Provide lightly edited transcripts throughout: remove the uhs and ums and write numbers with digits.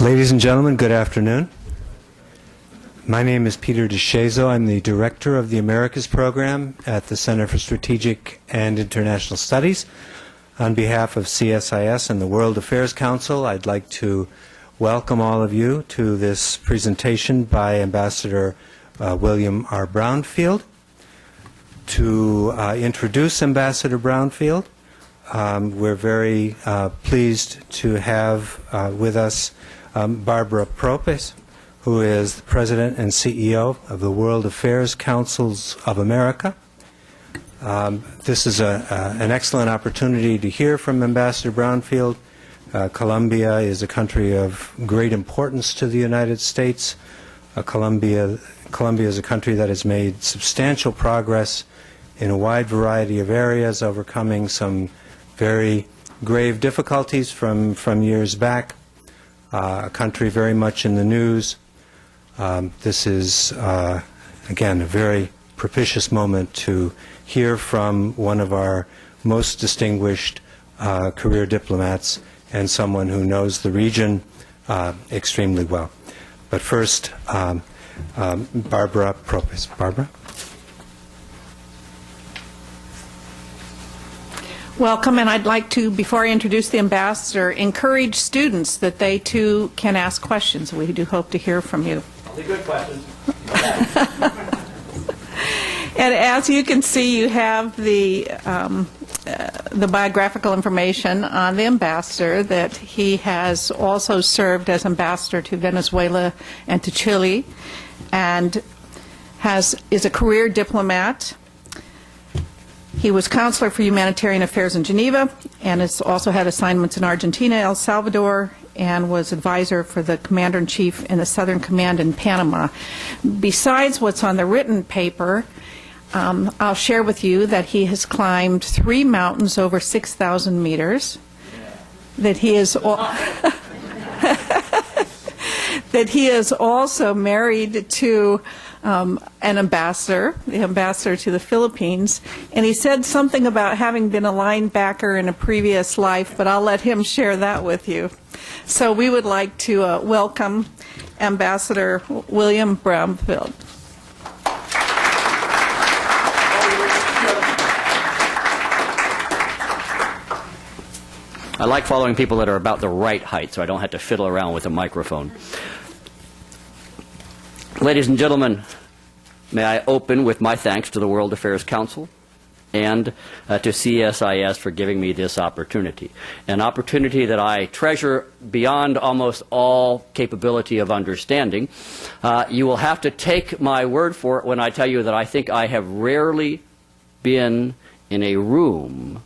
Ladies and gentlemen, good afternoon. My name is Peter DeShazo. I'm the director of the Americas program at the Center for Strategic and International Studies. On behalf of CSIS and the World Affairs Council, I'd like to welcome all of you to this presentation by Ambassador William R. Brownfield. To introduce Ambassador Brownfield, we're very pleased to have with us Barbara Propes, who is the President and CEO of the World Affairs Councils of America. This is an excellent opportunity to hear from Ambassador Brownfield. Colombia is a country of great importance to the United States. Colombia is a country that has made substantial progress in a wide variety of areas, overcoming some very grave difficulties from years back. A country very much in the news. This is, again, a very propitious moment to hear from one of our most distinguished career diplomats and someone who knows the region extremely well. But first, Barbara Propes. Barbara? Welcome, and I'd like to, before I introduce the ambassador, encourage students that they too can ask questions. We do hope to hear from you. Only good questions. And as you can see, you have the biographical information on the ambassador, that he has also served as ambassador to Venezuela and to Chile, and is a career diplomat. He was Counselor for Humanitarian Affairs in Geneva, and has also had assignments in Argentina, El Salvador, and was advisor for the Commander-in-Chief in the Southern Command in Panama. Besides what's on the written paper, I'll share with you that he has climbed 3 mountains over 6,000 meters, that he is that he is also married to an ambassador, the ambassador to the Philippines, and he said something about having been a linebacker in a previous life, but I'll let him share that with you. So we would like to welcome Ambassador William Brownfield. I like following people that are about the right height, so I don't have to fiddle around with a microphone. Ladies and gentlemen, may I open with my thanks to the World Affairs Council and to CSIS for giving me this opportunity, an opportunity that I treasure beyond almost all capability of understanding. You will have to take my word for it when I tell you that I think I have rarely been in a room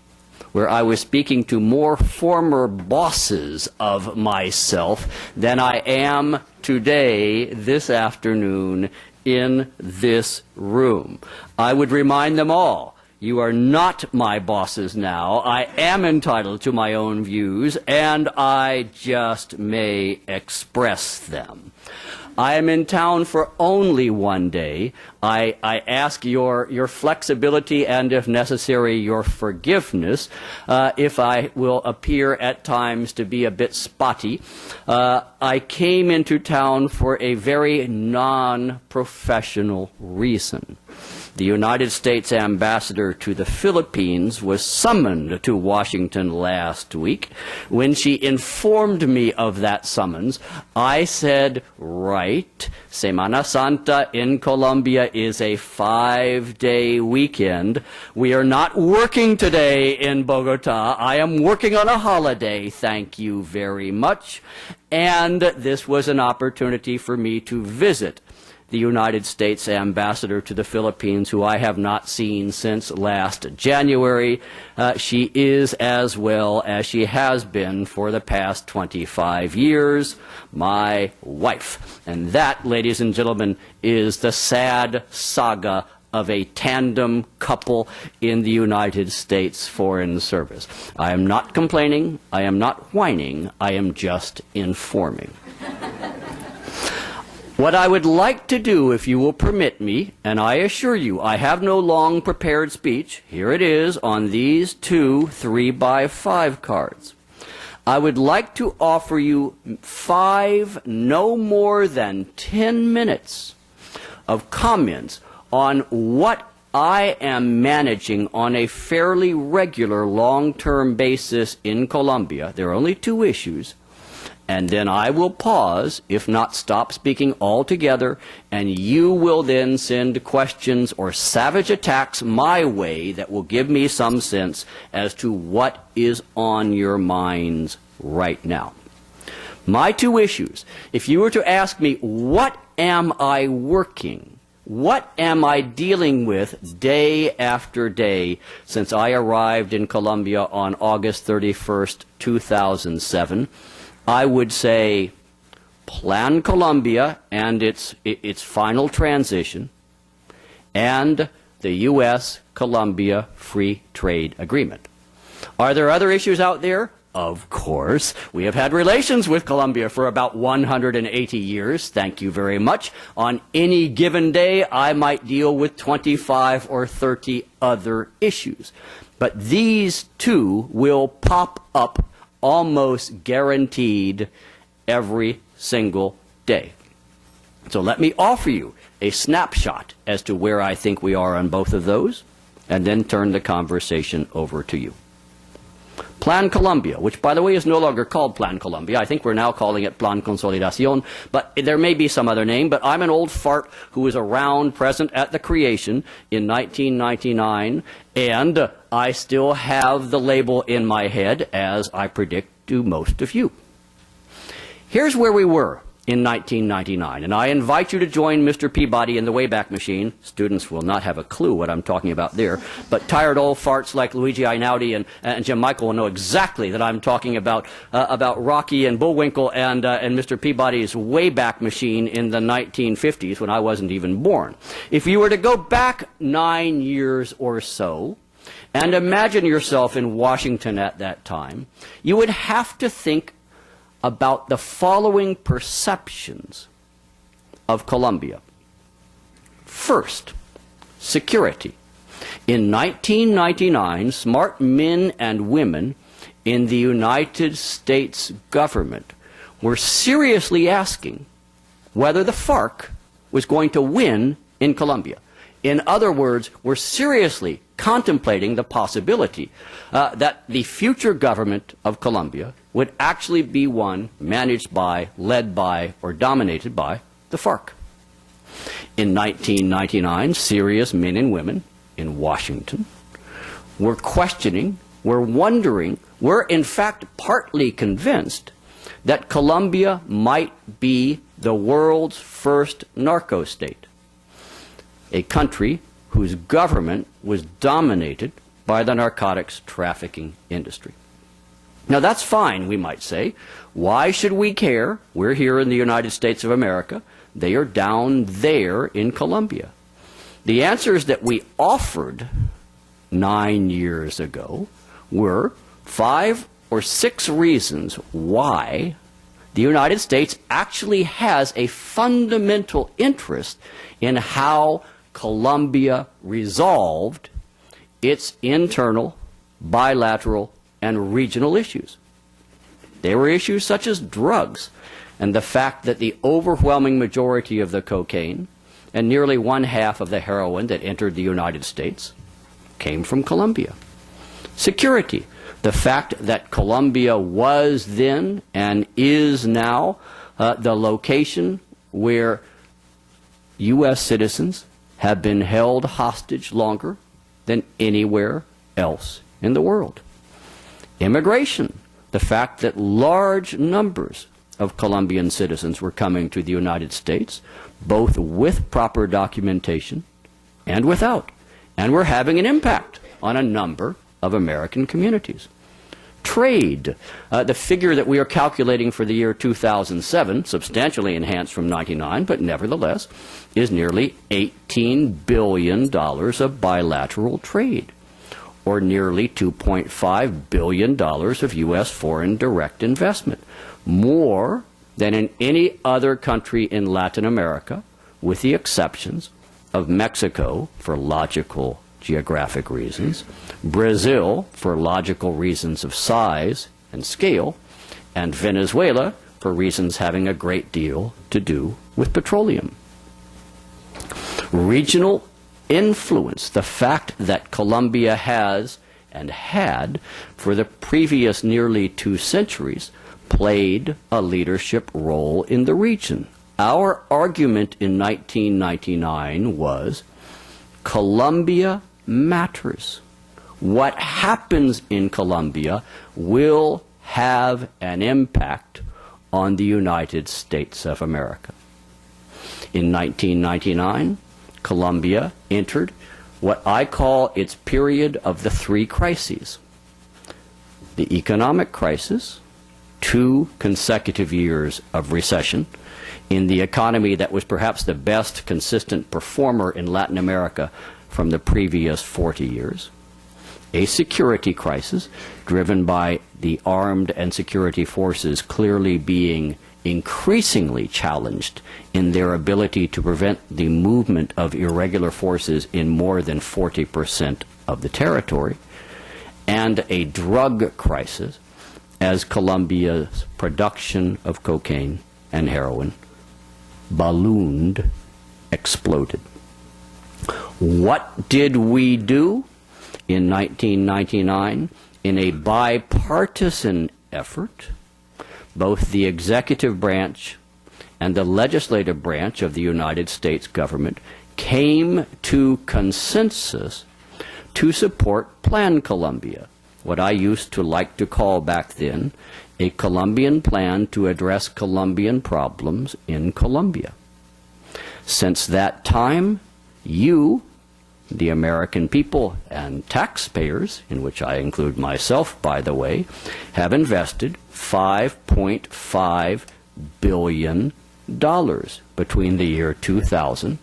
where I was speaking to more former bosses of myself than I am today, this afternoon, in this room. I would remind them all, you are not my bosses now. I am entitled to my own views, and I just may express them. I am in town for only one day. I ask your flexibility and, if necessary, your forgiveness if I will appear at times to be a bit spotty. I came into town for a very non-professional reason. The United States ambassador to the Philippines was summoned to Washington last week. When she informed me of that summons, I said, right, Semana Santa in Colombia is a 5-day weekend. We are not working today in Bogota. I am working on a holiday, thank you very much. And this was an opportunity for me to visit the United States ambassador to the Philippines, who I have not seen since last January. She is, as well as she has been for the past 25 years, my wife. And that, ladies and gentlemen, is the sad saga of a tandem couple in the United States Foreign Service. I am not complaining, I am not whining, I am just informing. What I would like to do, if you will permit me, and I assure you I have no long prepared speech, here it is on these 2 3x5 cards. I would like to offer you 5, no more than 10 minutes of comments on what I am managing on a fairly regular long-term basis in Colombia. There are only 2 issues. And then I will pause, if not stop speaking altogether, and you will then send questions or savage attacks my way that will give me some sense as to what is on your minds right now. My 2 issues, if you were to ask me, what am I working, what am I dealing with day after day since I arrived in Colombia on August 31st, 2007, I would say Plan Colombia and its final transition, and the US Colombia Free Trade Agreement. Are there other issues out there? Of course. We have had relations with Colombia for about 180 years. Thank you very much. On any given day, I might deal with 25 or 30 other issues. But these 2 will pop up almost guaranteed every single day. So let me offer you a snapshot as to where I think we are on both of those, and then turn the conversation over to you. Plan Colombia, which by the way is no longer called Plan Colombia. I think we're now calling it Plan Consolidación, but there may be some other name. But I'm an old fart who was around, present at the creation in 1999, and I still have the label in my head, as I predict do most of you. Here's where we were in 1999, and I invite you to join Mr. Peabody in the Wayback Machine. Students will not have a clue what I'm talking about there, but tired old farts like Luigi Einaudi and Jim Michael will know exactly that I'm talking about Rocky and Bullwinkle and Mr. Peabody's Wayback Machine in the 1950s when I wasn't even born. If you were to go back 9 years or so, and imagine yourself in Washington at that time, you would have to think about the following perceptions of Colombia. First, security. In 1999, smart men and women in the United States government were seriously asking whether the FARC was going to win in Colombia. In other words, we're seriously contemplating the possibility that the future government of Colombia would actually be one managed by, led by, or dominated by the FARC. In 1999, serious men and women in Washington were questioning, were wondering, were in fact partly convinced that Colombia might be the world's first narco-state, a country whose government was dominated by the narcotics trafficking industry. Now that's fine, we might say. Why should we care? We're here in the United States of America. They are down there in Colombia. The answers that we offered 9 years ago were 5 or 6 reasons why the United States actually has a fundamental interest in how Colombia resolved its internal, bilateral, and regional issues. They were issues such as drugs and the fact that the overwhelming majority of the cocaine and nearly 1/2 of the heroin that entered the United States came from Colombia. Security, the fact that Colombia was then and is now the location where U.S. citizens have been held hostage longer than anywhere else in the world. Immigration, the fact that large numbers of Colombian citizens were coming to the United States, both with proper documentation and without, and were having an impact on a number of American communities. Trade, the figure that we are calculating for the year 2007, substantially enhanced from 99, but nevertheless, is nearly $18 billion of bilateral trade, or nearly $2.5 billion of U.S. foreign direct investment, more than in any other country in Latin America, with the exceptions of Mexico for logical geographic reasons, Brazil for logical reasons of size and scale, and Venezuela for reasons having a great deal to do with petroleum. Regional influence, the fact that Colombia has and had for the previous nearly 2 centuries, played a leadership role in the region. Our argument in 1999 was Colombia matters. What happens in Colombia will have an impact on the United States of America. In 1999, Colombia entered what I call its period of the 3 crises. The economic crisis, 2 consecutive years of recession in the economy that was perhaps the best consistent performer in Latin America from the previous 40 years. A security crisis driven by the armed and security forces clearly being increasingly challenged in their ability to prevent the movement of irregular forces in more than 40% of the territory, and a drug crisis as Colombia's production of cocaine and heroin ballooned, exploded. What did we do in 1999 in a bipartisan effort? Both the executive branch and the legislative branch of the United States government came to consensus to support Plan Colombia, what I used to like to call back then a Colombian plan to address Colombian problems in Colombia. Since that time, you, the American people and taxpayers, in which I include myself, by the way, have invested $5.5 billion between the year 2000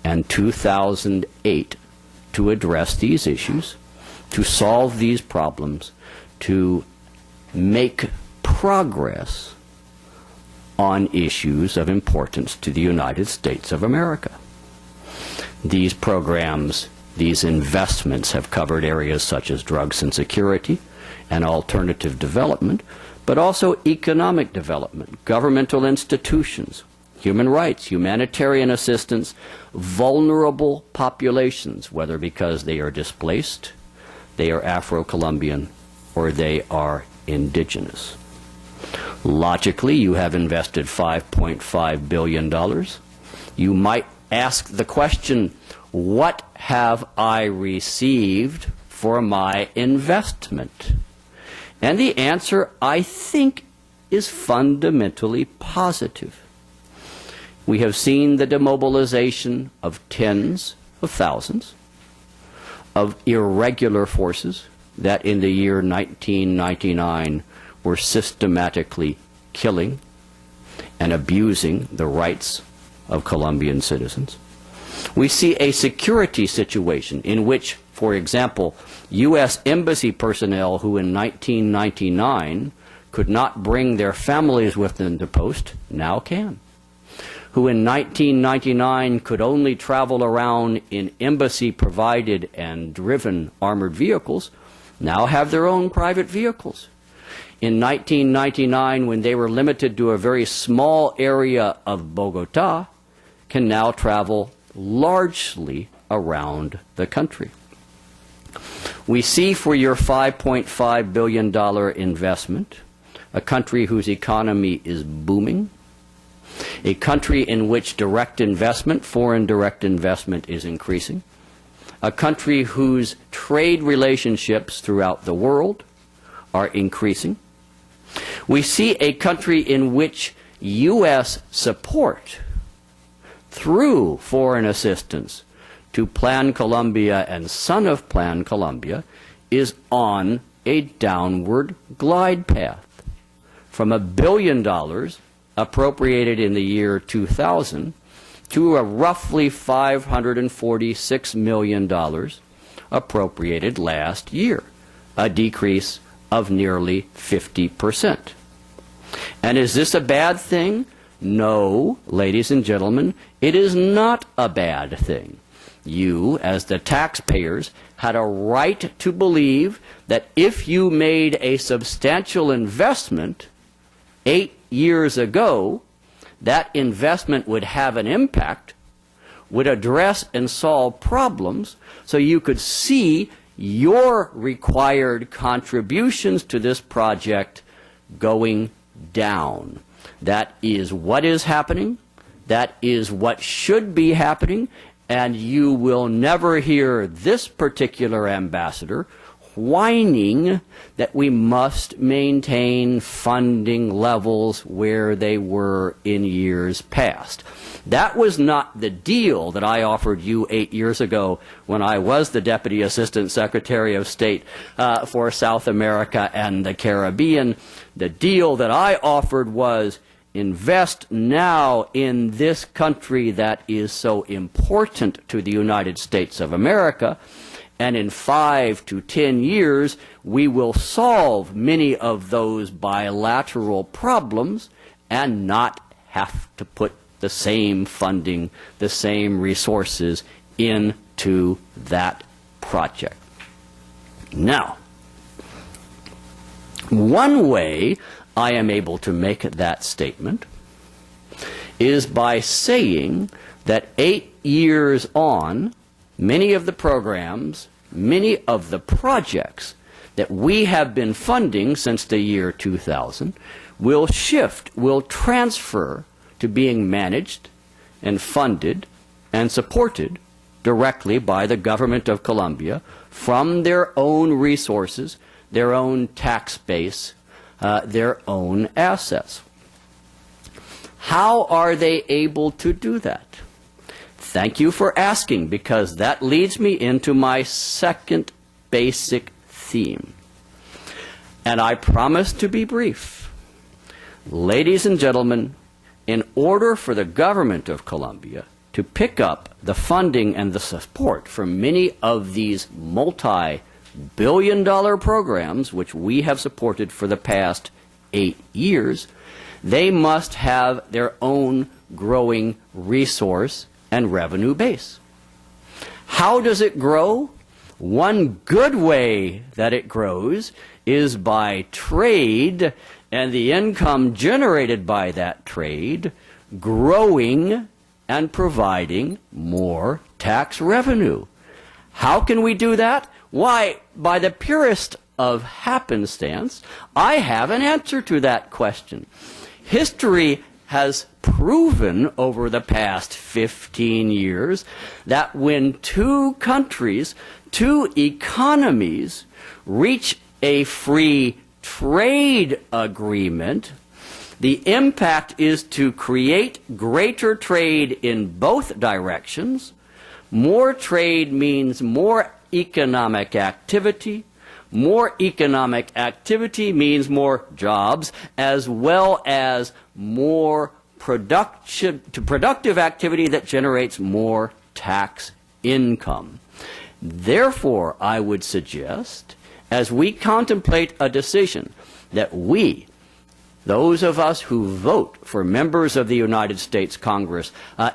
and 2008 to address these issues, to solve these problems, to make progress on issues of importance to the United States of America. These programs, these investments have covered areas such as drugs and security and alternative development, but also economic development, governmental institutions, human rights, humanitarian assistance, vulnerable populations, whether because they are displaced, they are Afro-Colombian, or they are indigenous. Logically, you have invested $5.5 billion. You might ask the question, what have I received for my investment? And the answer, I think, is fundamentally positive. We have seen the demobilization of tens of thousands of irregular forces that in the year 1999 were systematically killing and abusing the rights of Colombian citizens. We see a security situation in which, for example, U.S. embassy personnel who in 1999 could not bring their families with them to post now can. Who in 1999 could only travel around in embassy-provided and driven armored vehicles now have their own private vehicles. In 1999, when they were limited to a very small area of Bogota, can now travel largely around the country. We see for your $5.5 billion investment a country whose economy is booming, a country in which direct investment, foreign direct investment, is increasing, a country whose trade relationships throughout the world are increasing. We see a country in which U.S. support through foreign assistance to Plan Colombia and son of Plan Colombia is on a downward glide path from $1 billion appropriated in the year 2000 to a roughly $546 million appropriated last year, a decrease of nearly 50%. And is this a bad thing? No, ladies and gentlemen, it is not a bad thing. You, as the taxpayers, had a right to believe that if you made a substantial investment 8 years ago, that investment would have an impact, would address and solve problems, so you could see your required contributions to this project going down. That is what is happening. That is what should be happening. And you will never hear this particular ambassador whining that we must maintain funding levels where they were in years past. That was not the deal that I offered you 8 years ago when I was the Deputy Assistant Secretary of State for South America and the Caribbean. The deal that I offered was invest now in this country that is so important to the United States of America, and in 5 to 10 years we will solve many of those bilateral problems and not have to put the same funding, the same resources into that project. Now, one way I am able to make that statement is by saying that 8 years on, many of the programs, many of the projects that we have been funding since the year 2000 will shift, will transfer to being managed and funded and supported directly by the government of Colombia from their own resources, their own tax base, their own assets. How are they able to do that? Thank you for asking, because that leads me into my second basic theme. And I promise to be brief. Ladies and gentlemen, in order for the government of Colombia to pick up the funding and the support from many of these multi-billion-dollar programs which we have supported for the past 8 years, they must have their own growing resource and revenue base. How does it grow? One good way that it grows is by trade and the income generated by that trade growing and providing more tax revenue. How can we do that? Why, by the purest of happenstance, I have an answer to that question. History has proven over the past 15 years that when two countries, two economies reach a free trade agreement, the impact is to create greater trade in both directions. More trade means more economic activity. More economic activity means more jobs, as well as more productive activity that generates more tax income. Therefore, I would suggest, as we contemplate a decision that we, those of us who vote for members of the United States Congress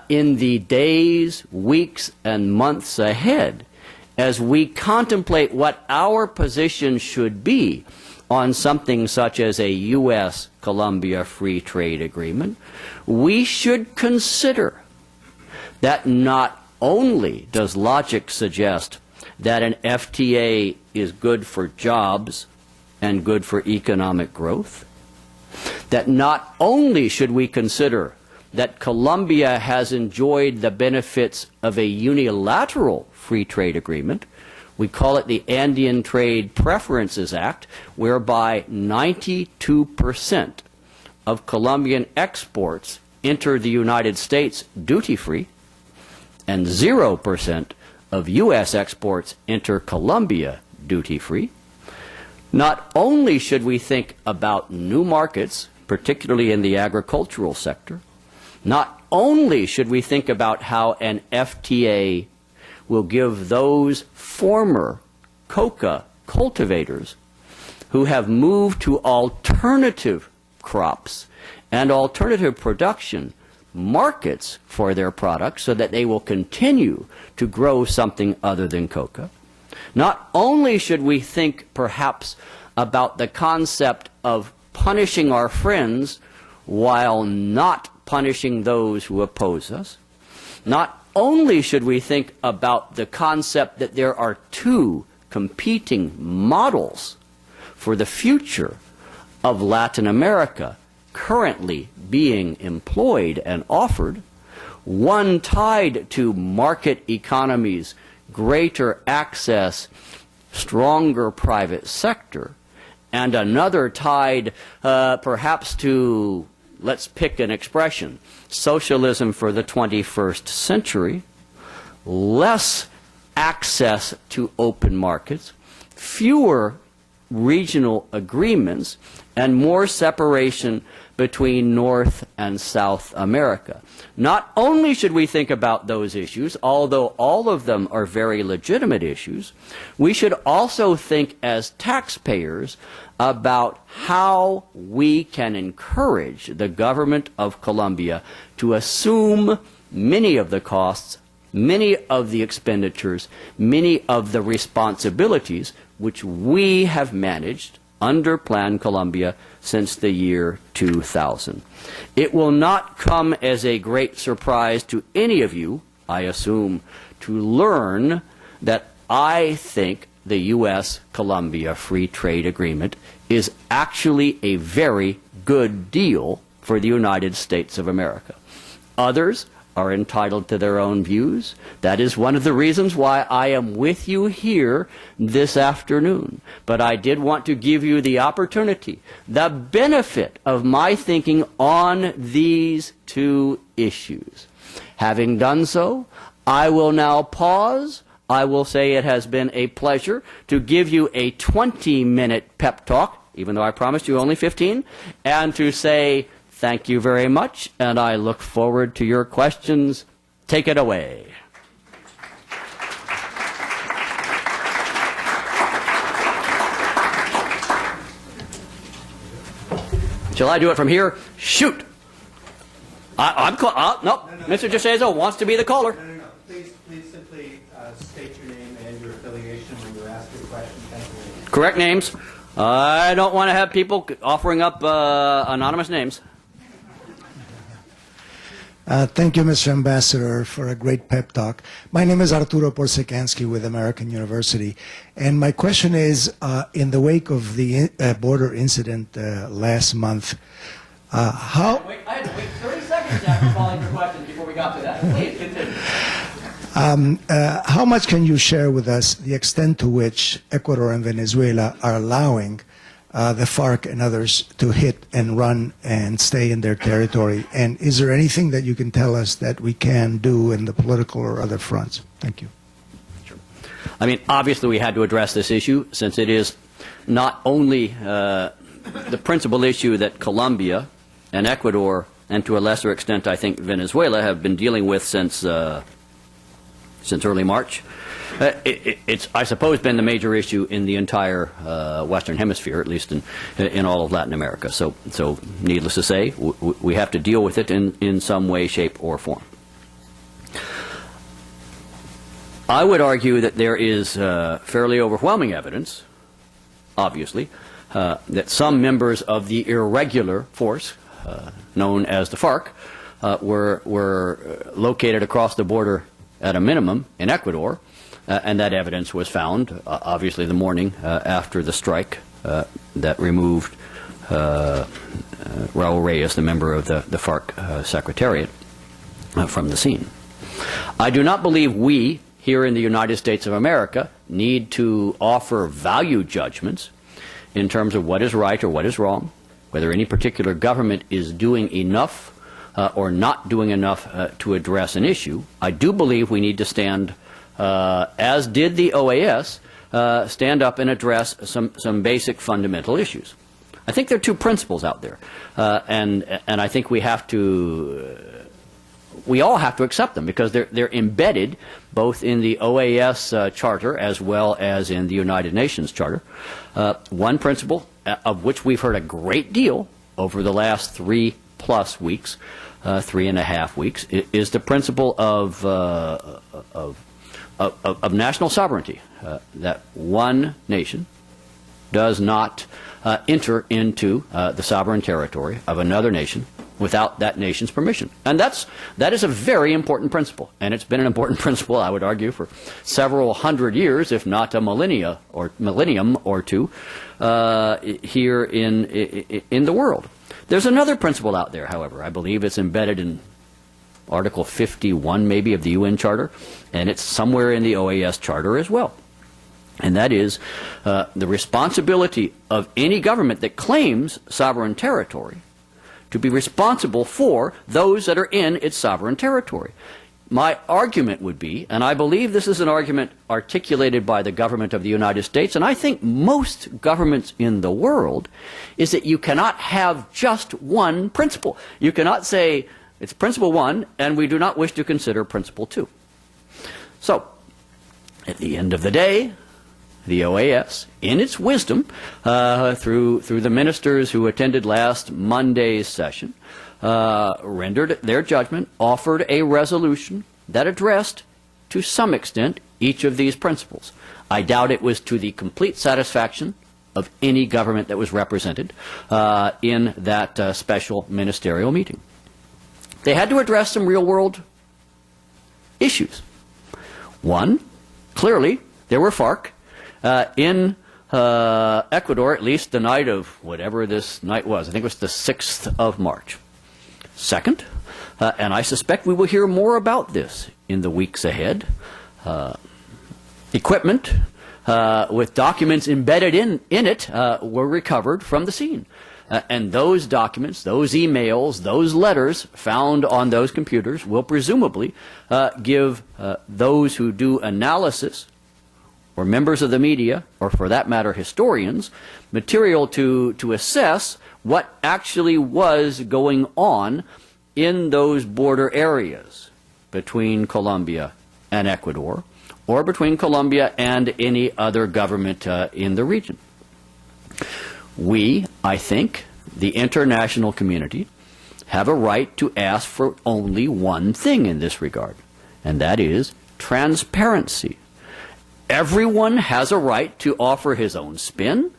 in the days, weeks, and months ahead, as we contemplate what our position should be on something such as a US Colombia free trade agreement, we should consider that not only does logic suggest that an FTA is good for jobs and good for economic growth, that not only should we consider that Colombia has enjoyed the benefits of a unilateral free trade agreement. We call it the Andean Trade Preferences Act, whereby 92% of Colombian exports enter the United States duty-free, and 0% of U.S. exports enter Colombia duty-free. Not only should we think about new markets, particularly in the agricultural sector, not only should we think about how an FTA will give those former coca cultivators who have moved to alternative crops and alternative production markets for their products so that they will continue to grow something other than coca. Not only should we think perhaps about the concept of punishing our friends while not punishing those who oppose us. Not only should we think about the concept that there are two competing models for the future of Latin America currently being employed and offered, one tied to market economies, greater access, stronger private sector, and another tied perhaps to, let's pick an expression, socialism for the 21st century, less access to open markets, fewer regional agreements, and more separation between North and South America. Not only should we think about those issues, although all of them are very legitimate issues, we should also think as taxpayers about how we can encourage the government of Colombia to assume many of the costs, many of the expenditures, many of the responsibilities which we have managed under Plan Colombia since the year 2000. It will not come as a great surprise to any of you, I assume, to learn that I think the US Colombia Free Trade Agreement is actually a very good deal for the United States of America. Others are entitled to their own views. That is one of the reasons why I am with you here this afternoon. But I did want to give you the opportunity, the benefit of my thinking on these two issues. Having done so, I will now pause. I will say it has been a pleasure to give you a 20-minute pep talk, even though I promised you only 15, and to say thank you very much, and I look forward to your questions. Take it away. Shall I do it from here? Shoot! Nope. Mr. DeShazo wants to be the caller. No. Please simply state your name and your affiliation when you ask your question. Thank you. Correct names. I don't want to have people offering up anonymous names. Thank you, Mr. Ambassador, for a great pep talk. My name is Arturo Porsekansky with American University, and my question is, in the wake of the border incident last month, how... I had to wait 30 seconds after calling for questions before we got to that. Please continue. How much can you share with us the extent to which Ecuador and Venezuela are allowing the FARC and others to hit and run and stay in their territory? And is there anything that you can tell us that we can do in the political or other fronts? Thank you. Sure. I mean, obviously we had to address this issue since it is not only the principal issue that Colombia and Ecuador, and to a lesser extent I think Venezuela, have been dealing with since early March. It's, I suppose, been the major issue in the entire Western Hemisphere, at least in all of Latin America. So needless to say, we have to deal with it in some way, shape, or form. I would argue that there is fairly overwhelming evidence, obviously, that some members of the irregular force, known as the FARC, were located across the border at a minimum in Ecuador, and that evidence was found, obviously, the morning after the strike that removed Raul Reyes, the member of the FARC Secretariat, from the scene. I do not believe we, here in the United States of America, need to offer value judgments in terms of what is right or what is wrong, whether any particular government is doing enough or not doing enough to address an issue. I do believe we need to stand, as did the OAS, stand up and address some basic fundamental issues. I think there are two principles out there, and I think we all have to accept them because they're embedded both in the OAS Charter as well as in the United Nations Charter. One principle, of which we've heard a great deal over the last 3+ weeks, 3.5 weeks, is the principle of national sovereignty, that one nation does not enter into the sovereign territory of another nation without that nation's permission. And that is a very important principle, and it's been an important principle, I would argue, for several hundred years, if not a millennium or two, here in the world. There's another principle out there, however. I believe it's embedded in Article 51, maybe, of the UN Charter, and it's somewhere in the OAS Charter as well. And that is the responsibility of any government that claims sovereign territory to be responsible for those that are in its sovereign territory. My argument would be, and I believe this is an argument articulated by the government of the United States, and I think most governments in the world, is that you cannot have just one principle. You cannot say, it's principle one, and we do not wish to consider principle two. So, at the end of the day, the OAS, in its wisdom, through the ministers who attended last Monday's session, rendered their judgment, offered a resolution that addressed, to some extent, each of these principles. I doubt it was to the complete satisfaction of any government that was represented in that special ministerial meeting. They had to address some real-world issues. One, clearly, there were FARC in Ecuador, at least the night of whatever this night was. I think it was the 6th of March. Second, and I suspect we will hear more about this in the weeks ahead, equipment with documents embedded in it were recovered from the scene. And those documents, those emails, those letters found on those computers will presumably give those who do analysis, or members of the media, or for that matter historians, material to assess what actually was going on in those border areas between Colombia and Ecuador, or between Colombia and any other government in the region. We, I think, the international community, have a right to ask for only one thing in this regard, and that is transparency. Everyone has a right to offer his own spin,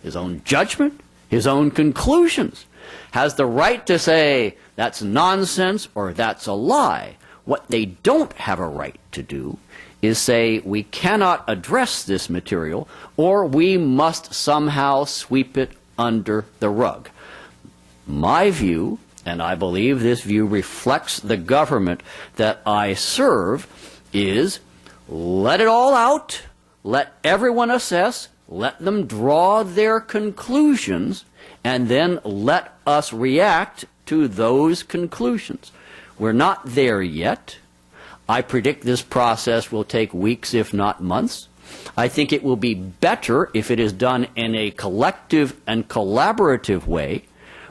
his own judgment, his own conclusions, has the right to say that's nonsense or that's a lie. What they don't have a right to do is say we cannot address this material or we must somehow sweep it under the rug. My view, and I believe this view reflects the government that I serve, is let it all out, let everyone assess, let them draw their conclusions, and then let us react to those conclusions. We're not there yet. I predict this process will take weeks, if not months. I think it will be better if it is done in a collective and collaborative way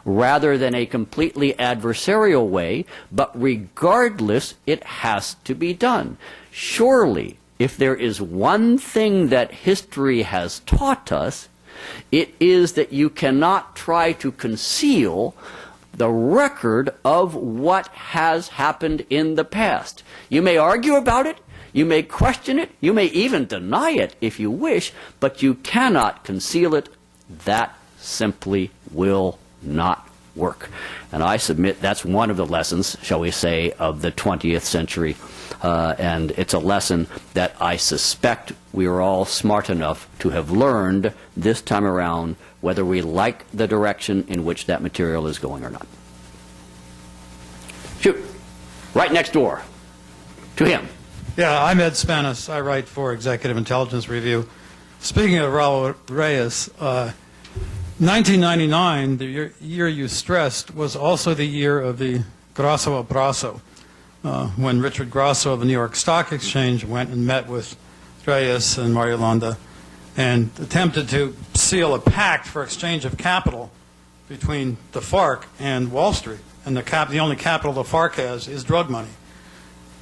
rather than a completely adversarial way, but regardless, it has to be done. Surely, if there is one thing that history has taught us, it is that you cannot try to conceal the record of what has happened in the past. You may argue about it, you may question it, you may even deny it if you wish, but you cannot conceal it. That simply will not work. And I submit that's one of the lessons, shall we say, of the 20th century. And it's a lesson that I suspect we are all smart enough to have learned this time around, whether we like the direction in which that material is going or not. Shoot. Right next door to him. Yeah, I'm Ed Spanis. I write for Executive Intelligence Review. Speaking of Raul Reyes, 1999, the year you stressed, was also the year of the Grasso Abrazo, when Richard Grasso of the New York Stock Exchange went and met with Reyes and Mario Landa and attempted to seal a pact for exchange of capital between the FARC and Wall Street. And the only capital the FARC has is drug money.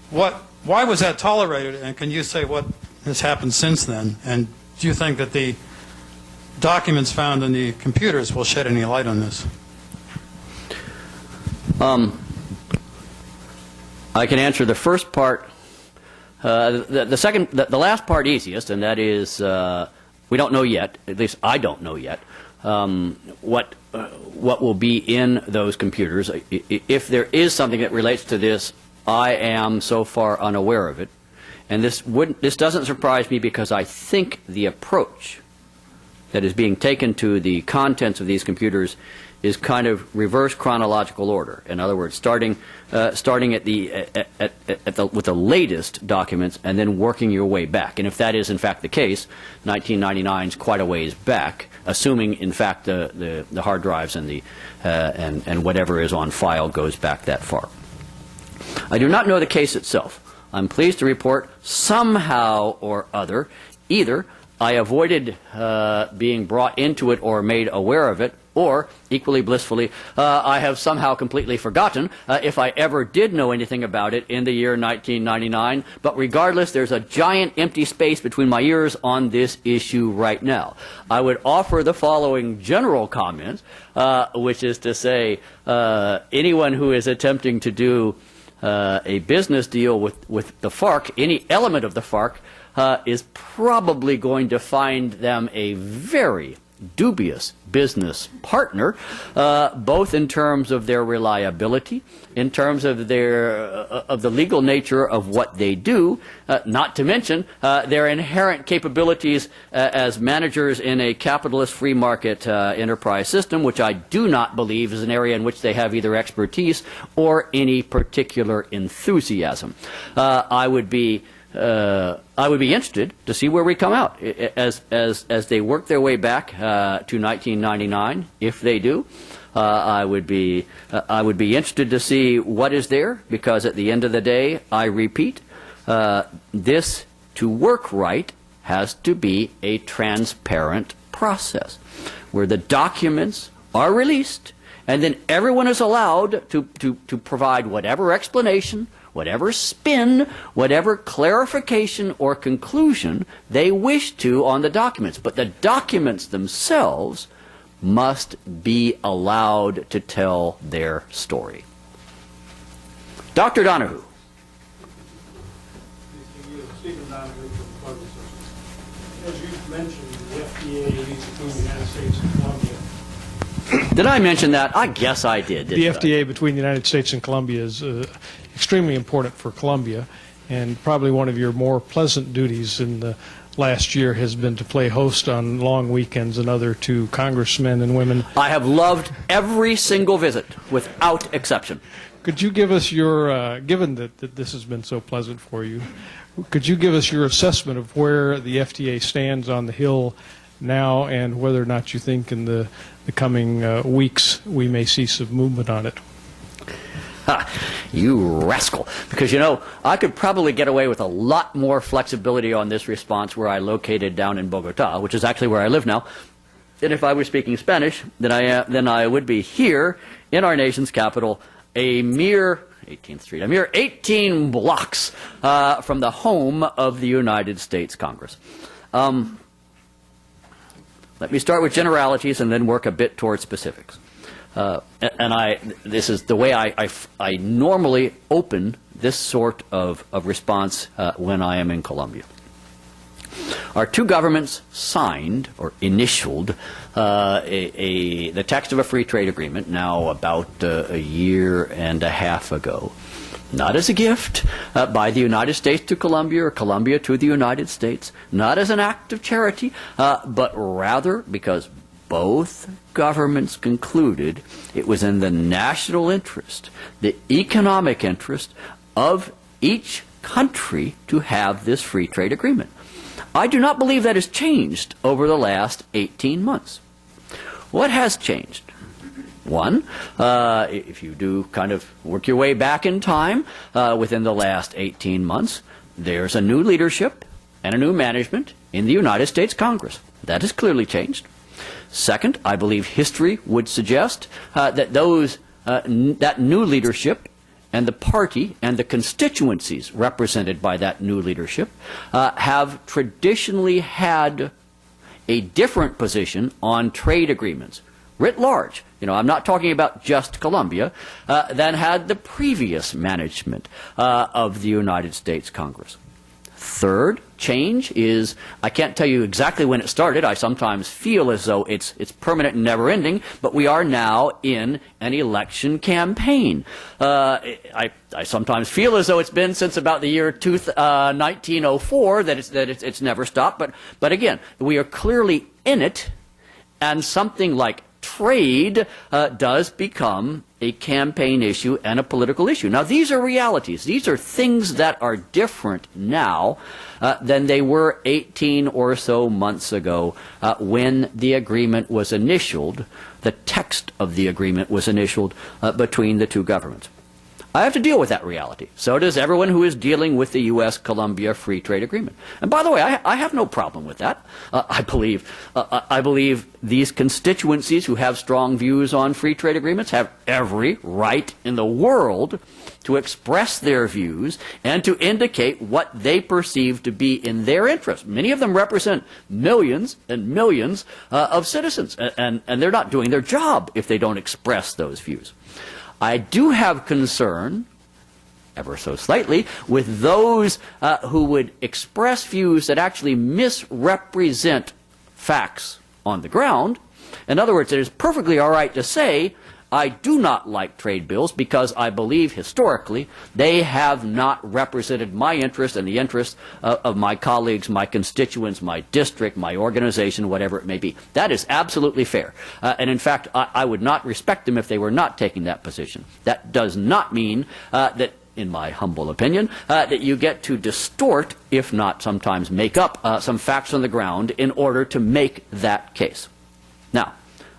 Why was that tolerated, and can you say what has happened since then? And do you think that the documents found in the computers will shed any light on this? I can answer the first part. The last part easiest, and that is We don't know yet, at least I don't know yet, what will be in those computers. If there is something that relates to this, I am so far unaware of it. And this doesn't surprise me, because I think the approach that is being taken to the contents of these computers is kind of reverse chronological order. In other words, starting with the latest documents and then working your way back. And if that is in fact the case, 1999 is quite a ways back, assuming in fact the hard drives and and whatever is on file goes back that far. I do not know the case itself. I'm pleased to report somehow or other, either I avoided being brought into it or made aware of it, or, equally blissfully, I have somehow completely forgotten if I ever did know anything about it in the year 1999. But regardless, there's a giant empty space between my ears on this issue right now. I would offer the following general comments, which is to say, anyone who is attempting to do a business deal with the FARC, any element of the FARC, is probably going to find them a very dubious business partner, both in terms of their reliability, in terms of the legal nature of what they do, not to mention their inherent capabilities as managers in a capitalist free market enterprise system, which I do not believe is an area in which they have either expertise or any particular enthusiasm. I would be interested to see where we come out as they work their way back to 1999. If they do, I would be interested to see what is there, because at the end of the day, I repeat, this to work right has to be a transparent process where the documents are released and then everyone is allowed to provide whatever explanation, whatever spin, whatever clarification or conclusion they wish to on the documents. But the documents themselves must be allowed to tell their story. Dr. Donahue. Stephen Donahue from Plug Research. As you mentioned, the FDA leads between the United States and Colombia. Did I mention that? I guess I did. The FDA between the United States and Colombia is extremely important for Colombia, and probably one of your more pleasant duties in the last year has been to play host on long weekends and other to congressmen and women. I have loved every single visit, without exception. Could you give us your, given that this has been so pleasant for you, could you give us your assessment of where the FDA stands on the Hill now, and whether or not you think in the coming weeks we may see some movement on it? Ha, you rascal. Because, you know, I could probably get away with a lot more flexibility on this response were I located down in Bogota, which is actually where I live now. And if I were speaking Spanish, then I would be here in our nation's capital, a mere 18th Street, a mere 18 blocks from the home of the United States Congress. Let me start with generalities and then work a bit towards specifics. This is the way I normally open this sort of response when I am in Colombia. Our two governments signed or initialed the text of a free trade agreement now about a year and a half ago. Not as a gift by the United States to Colombia or Colombia to the United States, not as an act of charity, but rather because both governments concluded it was in the national interest, the economic interest of each country to have this free trade agreement. I do not believe that has changed over the last 18 months. What has changed? One, if you do kind of work your way back in time within the last 18 months, there's a new leadership and a new management in the United States Congress. That has clearly changed. Second, I believe history would suggest that that new leadership and the party and the constituencies represented by that new leadership have traditionally had a different position on trade agreements, writ large. You know, I'm not talking about just Colombia, than had the previous management of the United States Congress. Third change is, I can't tell you exactly when it started. I sometimes feel as though it's permanent and never-ending, but we are now in an election campaign. I sometimes feel as though it's been since about the year 1904 that it's never stopped. But again, we are clearly in it, and something like trade does become a campaign issue and a political issue. Now, these are realities. These are things that are different now than they were 18 or so months ago when the agreement was initialed, the text of the agreement was initialed between the two governments. I have to deal with that reality. So does everyone who is dealing with the US Colombia Free Trade Agreement. And by the way, I have no problem with that. I believe these constituencies who have strong views on free trade agreements have every right in the world to express their views and to indicate what they perceive to be in their interest. Many of them represent millions and millions of citizens, and they're not doing their job if they don't express those views. I do have concern, ever so slightly, with those who would express views that actually misrepresent facts on the ground. In other words, it is perfectly all right to say, I do not like trade bills because I believe historically they have not represented my interest and the interest of my colleagues, my constituents, my district, my organization, whatever it may be. That is absolutely fair. And in fact, I would not respect them if they were not taking that position. That does not mean that, in my humble opinion, that you get to distort, if not sometimes make up, some facts on the ground in order to make that case. Now,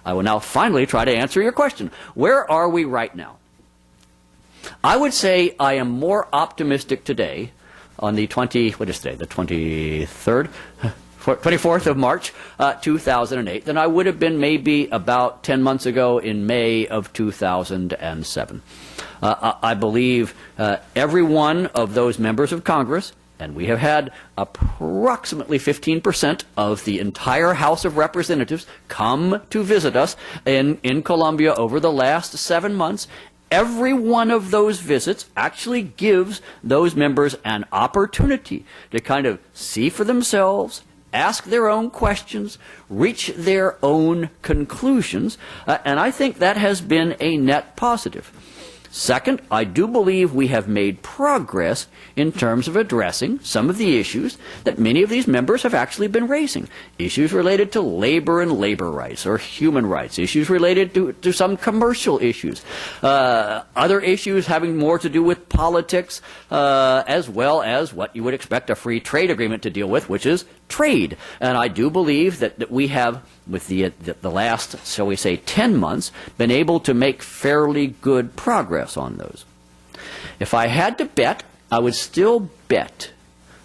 I will now finally try to answer your question. Where are we right now? I would say I am more optimistic today on the 24th of March, 2008, than I would have been maybe about 10 months ago in May of 2007. I believe every one of those members of Congress, and we have had approximately 15% of the entire House of Representatives come to visit us in Colombia over the last 7 months. Every one of those visits actually gives those members an opportunity to kind of see for themselves, ask their own questions, reach their own conclusions, and I think that has been a net positive. Second, I do believe we have made progress in terms of addressing some of the issues that many of these members have actually been raising. Issues related to labor and labor rights or human rights. Issues related to some commercial issues. Other issues having more to do with politics as well as what you would expect a free trade agreement to deal with, which is trade. And I do believe that we have, with the last, shall we say, 10 months, been able to make fairly good progress on those. If I had to bet, I would still bet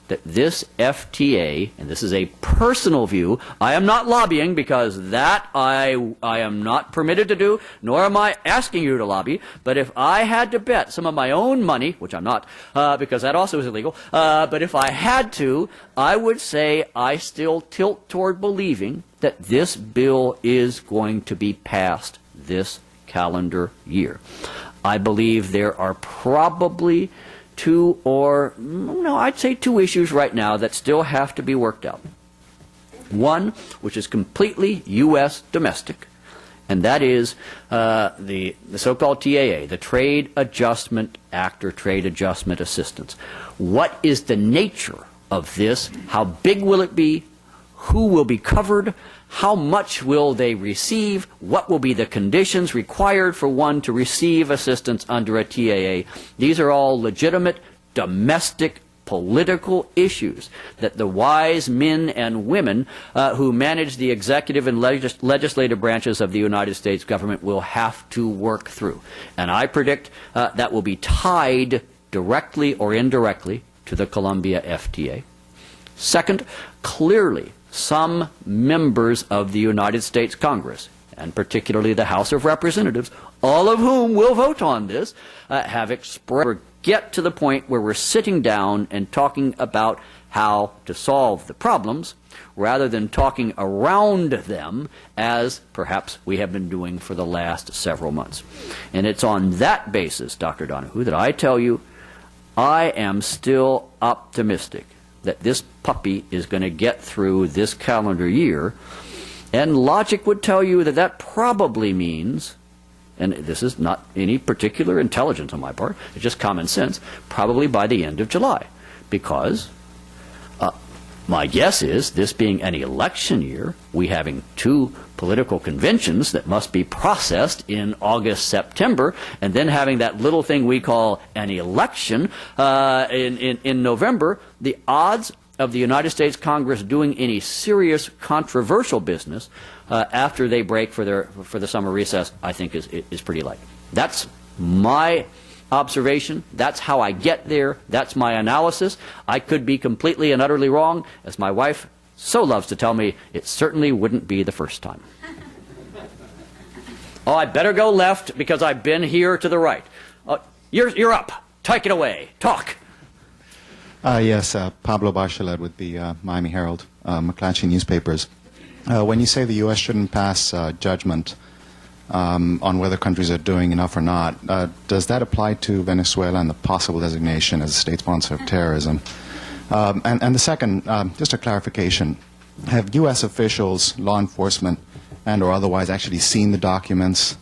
that this FTA, and this is a personal view, I am not lobbying because that I am not permitted to do, nor am I asking you to lobby, but if I had to bet some of my own money, which I'm not, because that also is illegal, but if I had to, I would say I still tilt toward believing that this bill is going to be passed this calendar year. I believe there are probably I'd say two issues right now that still have to be worked out. One, which is completely U.S. domestic, and that is the so-called TAA, the Trade Adjustment Act or Trade Adjustment Assistance. What is the nature of this? How big will it be? Who will be covered? How much will they receive? What will be the conditions required for one to receive assistance under a TAA? These are all legitimate domestic political issues that the wise men and women who manage the executive and legislative branches of the United States government will have to work through. And I predict that will be tied directly or indirectly to the Colombia FTA. Second, clearly, some members of the United States Congress, and particularly the House of Representatives, all of whom will vote on this, have expressed get to the point where we're sitting down and talking about how to solve the problems rather than talking around them as perhaps we have been doing for the last several months. And it's on that basis, Dr. Donahue, that I tell you I am still optimistic that this puppy is going to get through this calendar year. And logic would tell you that that probably means, and this is not any particular intelligence on my part, it's just common sense, probably by the end of July. Because my guess is, this being an election year, we having 2 political conventions that must be processed in August, September, and then having that little thing we call an election in November, the odds of the United States Congress doing any serious controversial business after they break for the summer recess, I think is pretty light. That's my observation. That's how I get there. That's my analysis. I could be completely and utterly wrong. As my wife so loves to tell me, it certainly wouldn't be the first time. Oh, I better go left because I've been here to the right. You're up. Take it away. Talk. Yes, Pablo Bachelet with the Miami Herald, McClatchy newspapers. When you say the U.S. shouldn't pass judgment on whether countries are doing enough or not, does that apply to Venezuela and the possible designation as a state sponsor of terrorism? And the second, just a clarification, have U.S. officials, law enforcement, and or otherwise actually seen the documents?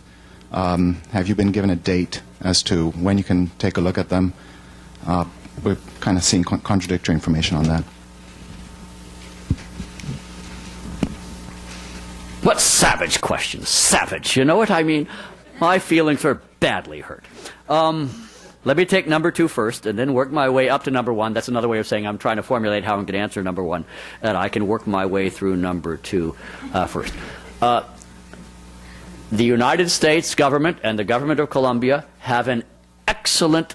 Have you been given a date as to when you can take a look at them? We're kind of seeing contradictory information on that. What savage questions. Savage. You know what I mean? My feelings are badly hurt. Let me take number 2 first and then work my way up to number 1. That's another way of saying I'm trying to formulate how I'm going to answer number 1. And I can work my way through number 2 first. The United States government and the government of Colombia have an excellent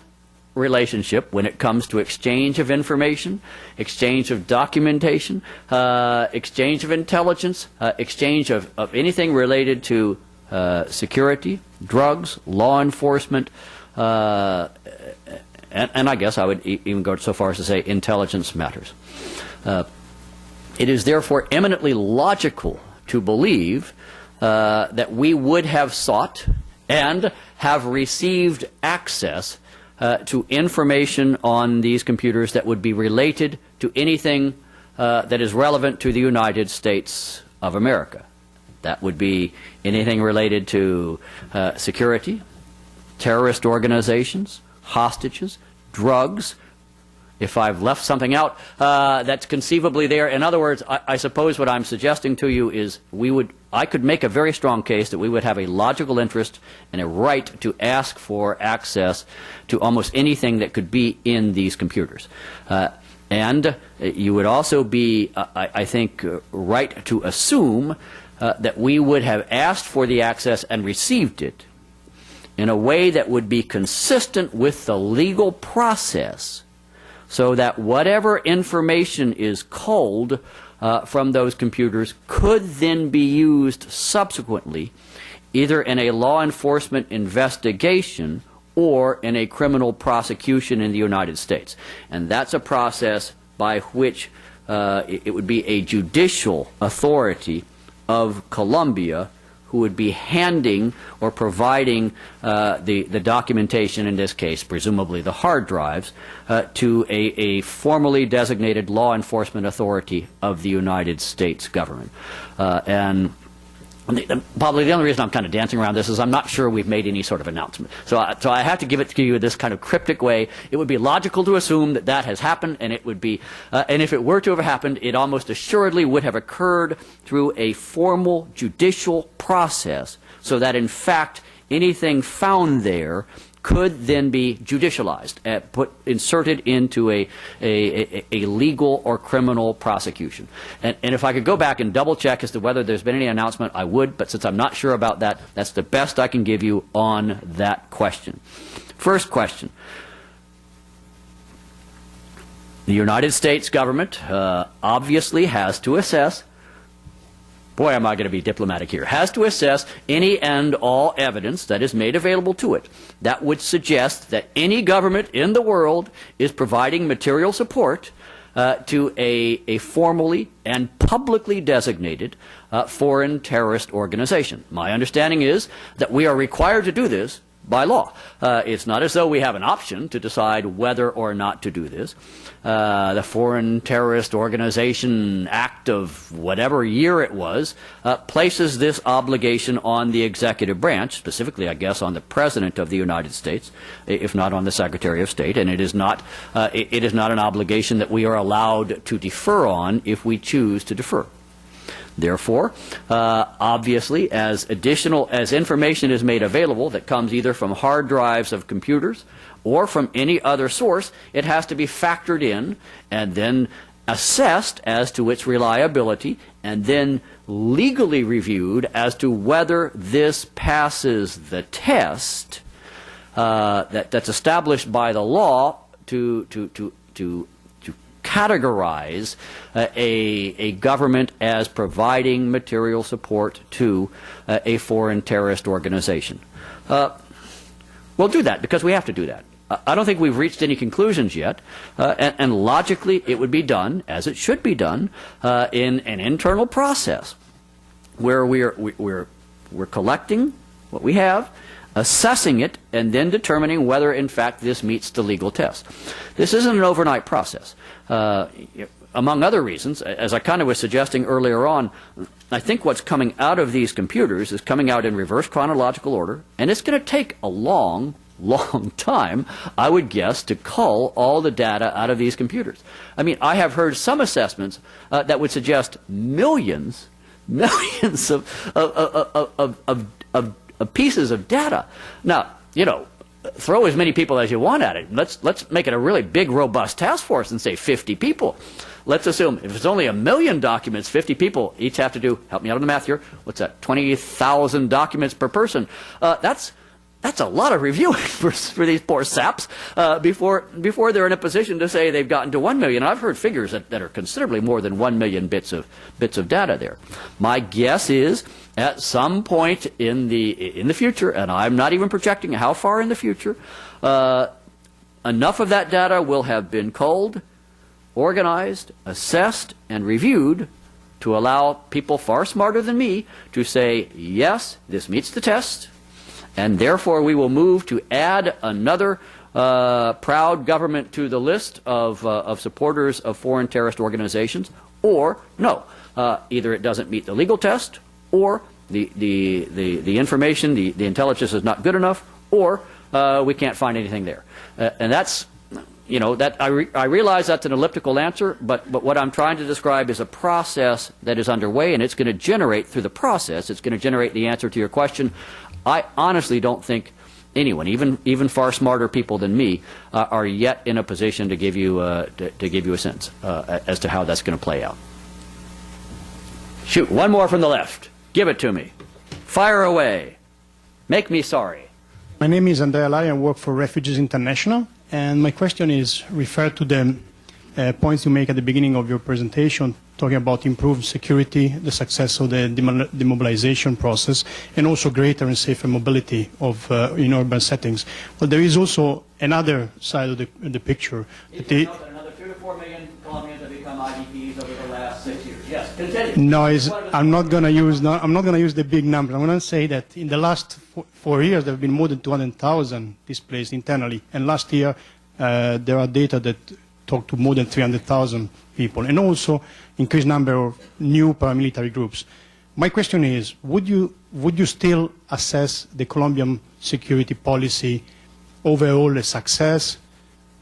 relationship when it comes to exchange of information, exchange of documentation, exchange of intelligence, exchange of anything related to security, drugs, law enforcement, and I guess I would even go so far as to say intelligence matters. It is therefore eminently logical to believe that we would have sought and have received access to information on these computers that would be related to anything that is relevant to the United States of America. That would be anything related to security, terrorist organizations, hostages, drugs. If I've left something out that's conceivably there. In other words, I suppose what I'm suggesting to you is I could make a very strong case that we would have a logical interest and a right to ask for access to almost anything that could be in these computers. And you would also be, I think, right to assume that we would have asked for the access and received it in a way that would be consistent with the legal process, so that whatever information is culled from those computers could then be used subsequently either in a law enforcement investigation or in a criminal prosecution in the United States. And that's a process by which it would be a judicial authority of Colombia who would be handing or providing the documentation, in this case, presumably the hard drives, to a formally designated law enforcement authority of the United States government. Probably the only reason I'm kind of dancing around this is I'm not sure we've made any sort of announcement. So I have to give it to you in this kind of cryptic way. It would be logical to assume that that has happened, and it would be, and if it were to have happened, it almost assuredly would have occurred through a formal judicial process, so that in fact anything found there could then be judicialized, inserted into a legal or criminal prosecution. And if I could go back and double check as to whether there's been any announcement, I would, but since I'm not sure about that, that's the best I can give you on that question. First question. The United States government obviously has to assess, boy am I going to be diplomatic here, has to assess any and all evidence that is made available to it. That would suggest that any government in the world is providing material support to a formally and publicly designated foreign terrorist organization. My understanding is that we are required to do this by law. It's not as though we have an option to decide whether or not to do this. The Foreign Terrorist Organization Act of whatever year it was places this obligation on the executive branch, specifically, I guess, on the President of the United States, if not on the Secretary of State, and it is not an obligation that we are allowed to defer on if we choose to defer. Therefore, obviously, as information is made available that comes either from hard drives of computers or from any other source, it has to be factored in and then assessed as to its reliability and then legally reviewed as to whether this passes the test that's established by the law to categorize a government as providing material support to a foreign terrorist organization. We'll do that because we have to do that. I don't think we've reached any conclusions yet, and logically it would be done, as it should be done, in an internal process where we're collecting what we have, assessing it, and then determining whether, in fact, this meets the legal test. This isn't an overnight process. Among other reasons, as I kind of was suggesting earlier on, I think what's coming out of these computers is coming out in reverse chronological order, and it's going to take a long time, I would guess, to cull all the data out of these computers. I mean, I have heard some assessments that would suggest millions of pieces of data. Now, you know, throw as many people as you want at it. Let's make it a really big, robust task force and say 50 people. Let's assume if it's only 1 million documents, 50 people each have to do, help me out on the math here, what's that, 20,000 documents per person. That's a lot of reviewing for these poor saps before they're in a position to say they've gotten to 1 million. I've heard figures that are considerably more than 1 million bits of data there. My guess is at some point in the future, and I'm not even projecting how far in the future, enough of that data will have been culled, organized, assessed, and reviewed to allow people far smarter than me to say, yes, this meets the test, and therefore we will move to add another proud government to the list of supporters of foreign terrorist organizations, or no, either it doesn't meet the legal test, or the information, the intelligence is not good enough, or we can't find anything there. And that's, you know, that I realize that's an elliptical answer, but what I'm trying to describe is a process that is underway, and it's going to generate, through the process, it's going to generate the answer to your question. I honestly don't think anyone, even far smarter people than me, are yet in a position to give you a sense as to how that's going to play out. Shoot, one more from the left. Give it to me. Fire away. Make me sorry. My name is Andrea Lari. I work for Refugees International, and my question is referred to the points you make at the beginning of your presentation, talking about improved security, the success of the demobilization process, and also greater and safer mobility of in urban settings. But there is also another side of the picture. Another 2 to 4 million Colombians have become IDPs over the last 6 years. Yes, continue. No, I'm not going to use the big number. I'm going to say that in the last 4 years there have been more than 200,000 displaced internally, and last year there are data that talk to more than 300,000 people, and also increased number of new paramilitary groups. My question is, would you still assess the Colombian security policy overall a success,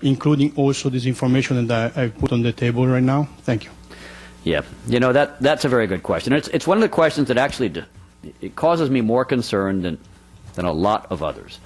including also this information that I put on the table right now? Thank you. Yeah, you know, that's a very good question. It's one of the questions that actually it causes me more concern than a lot of others.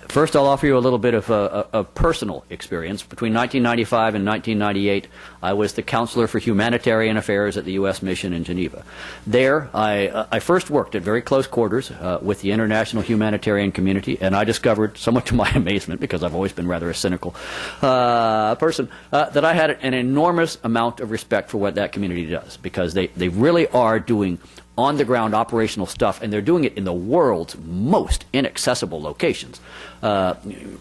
First, I'll offer you a little bit of a personal experience. Between 1995 and 1998, I was the counselor for humanitarian affairs at the U.S. mission in Geneva. There, I first worked at very close quarters with the international humanitarian community, and I discovered, somewhat to my amazement, because I've always been rather a cynical person, that I had an enormous amount of respect for what that community does, because they really are doing on-the-ground operational stuff, and they're doing it in the world's most inaccessible locations.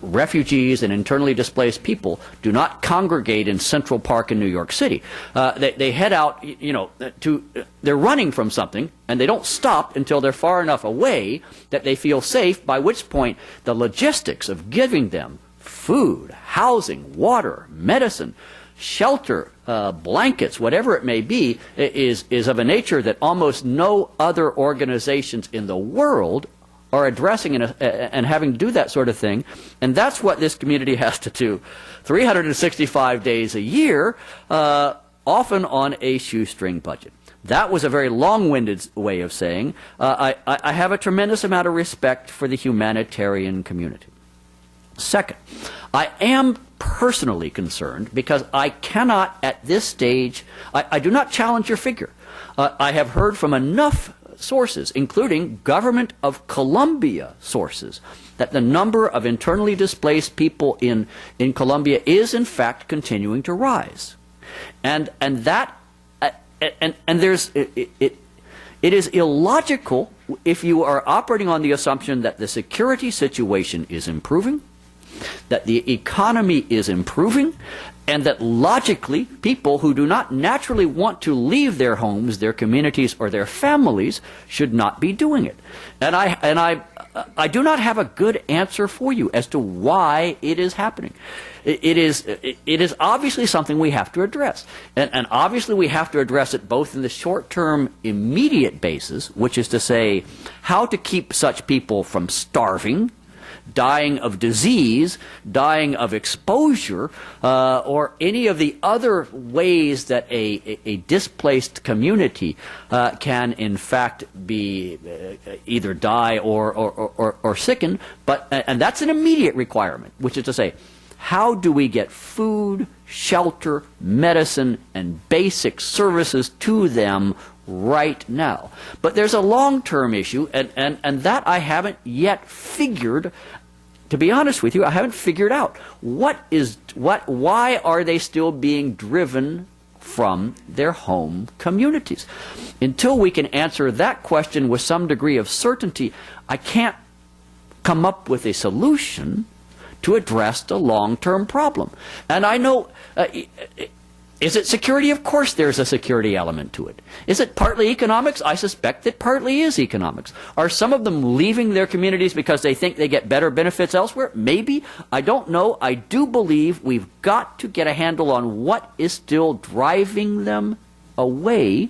Refugees and internally displaced people do not congregate in Central Park in New York City. They head out, they're running from something, and they don't stop until they're far enough away that they feel safe, by which point the logistics of giving them food, housing, water, medicine, shelter, blankets, whatever it may be, is of a nature that almost no other organizations in the world are addressing and having to do that sort of thing. And that's what this community has to do 365 days a year, often on a shoestring budget. That was a very long-winded way of saying I have a tremendous amount of respect for the humanitarian community. Second, I am personally concerned because I cannot at this stage, I do not challenge your figure. I have heard from enough sources, including Government of Colombia sources, that the number of internally displaced people in Colombia is in fact continuing to rise. And there's it is illogical if you are operating on the assumption that the security situation is improving, that the economy is improving, and that logically people who do not naturally want to leave their homes, their communities, or their families should not be doing it. And I do not have a good answer for you as to why it is happening. It is obviously something we have to address. And obviously we have to address it both in the short-term immediate basis, which is to say how to keep such people from starving, dying of disease, dying of exposure, or any of the other ways that a displaced community can in fact be either die or sicken. And that's an immediate requirement, which is to say, how do we get food, shelter, medicine, and basic services to them right now? But there's a long-term issue, and that I haven't yet figured. To be honest with you, I haven't figured out why are they still being driven from their home communities? Until we can answer that question with some degree of certainty, I can't come up with a solution to address the long-term problem. And I know, is it security? Of course there's a security element to it. Is it partly economics? I suspect it partly is economics. Are some of them leaving their communities because they think they get better benefits elsewhere? Maybe. I don't know. I do believe we've got to get a handle on what is still driving them away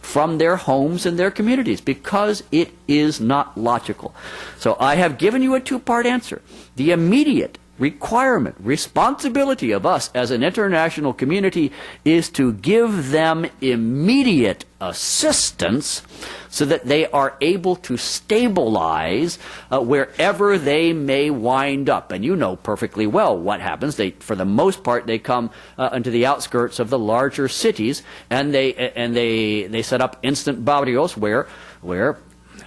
from their homes and their communities, because it is not logical. So I have given you a two-part answer. The immediate requirement, responsibility of us as an international community is to give them immediate assistance so that they are able to stabilize wherever they may wind up. And you know perfectly well what happens. For the most part, they come into the outskirts of the larger cities, and they set up instant barrios where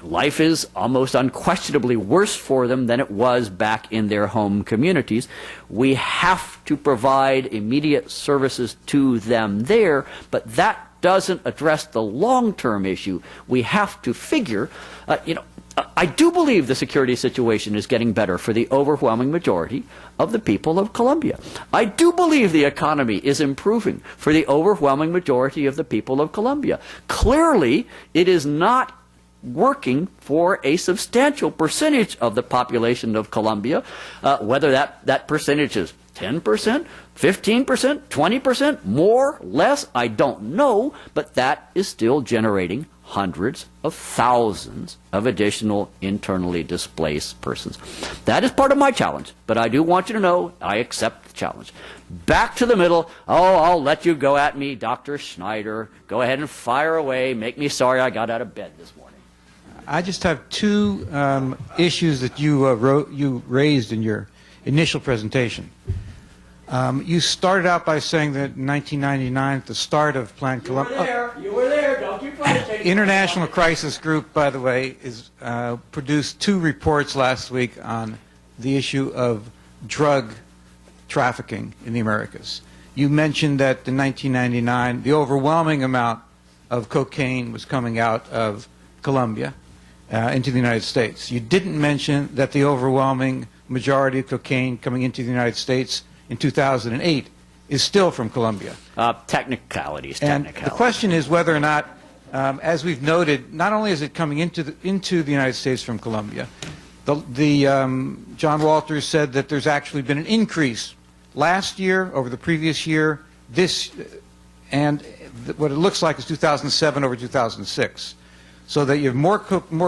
life is almost unquestionably worse for them than it was back in their home communities. We have to provide immediate services to them there, but that doesn't address the long-term issue. We have to figure, I do believe the security situation is getting better for the overwhelming majority of the people of Colombia. I do believe the economy is improving for the overwhelming majority of the people of Colombia. Clearly, it is not working for a substantial percentage of the population of Colombia, whether that percentage is 10%, 15%, 20%, more, less, I don't know, but that is still generating hundreds of thousands of additional internally displaced persons. That is part of my challenge, but I do want you to know I accept the challenge. Back to the middle. Oh, I'll let you go at me, Dr. Schneider. Go ahead and fire away. Make me sorry I got out of bed this morning. I just have two issues that you raised in your initial presentation. You started out by saying that in 1999, at the start of Plan Colombia, You were there. Don't you try to take International Crisis Group, by the way, produced two reports last week on the issue of drug trafficking in the Americas. You mentioned that in 1999, the overwhelming amount of cocaine was coming out of Colombia into the United States. You didn't mention that the overwhelming majority of cocaine coming into the United States in 2008 is still from Colombia. Technicalities. And the question is whether or not, as we've noted, not only is it coming into the United States from Colombia, John Walters said that there's actually been an increase last year over the previous year, and what it looks like is 2007 over 2006. So that you have more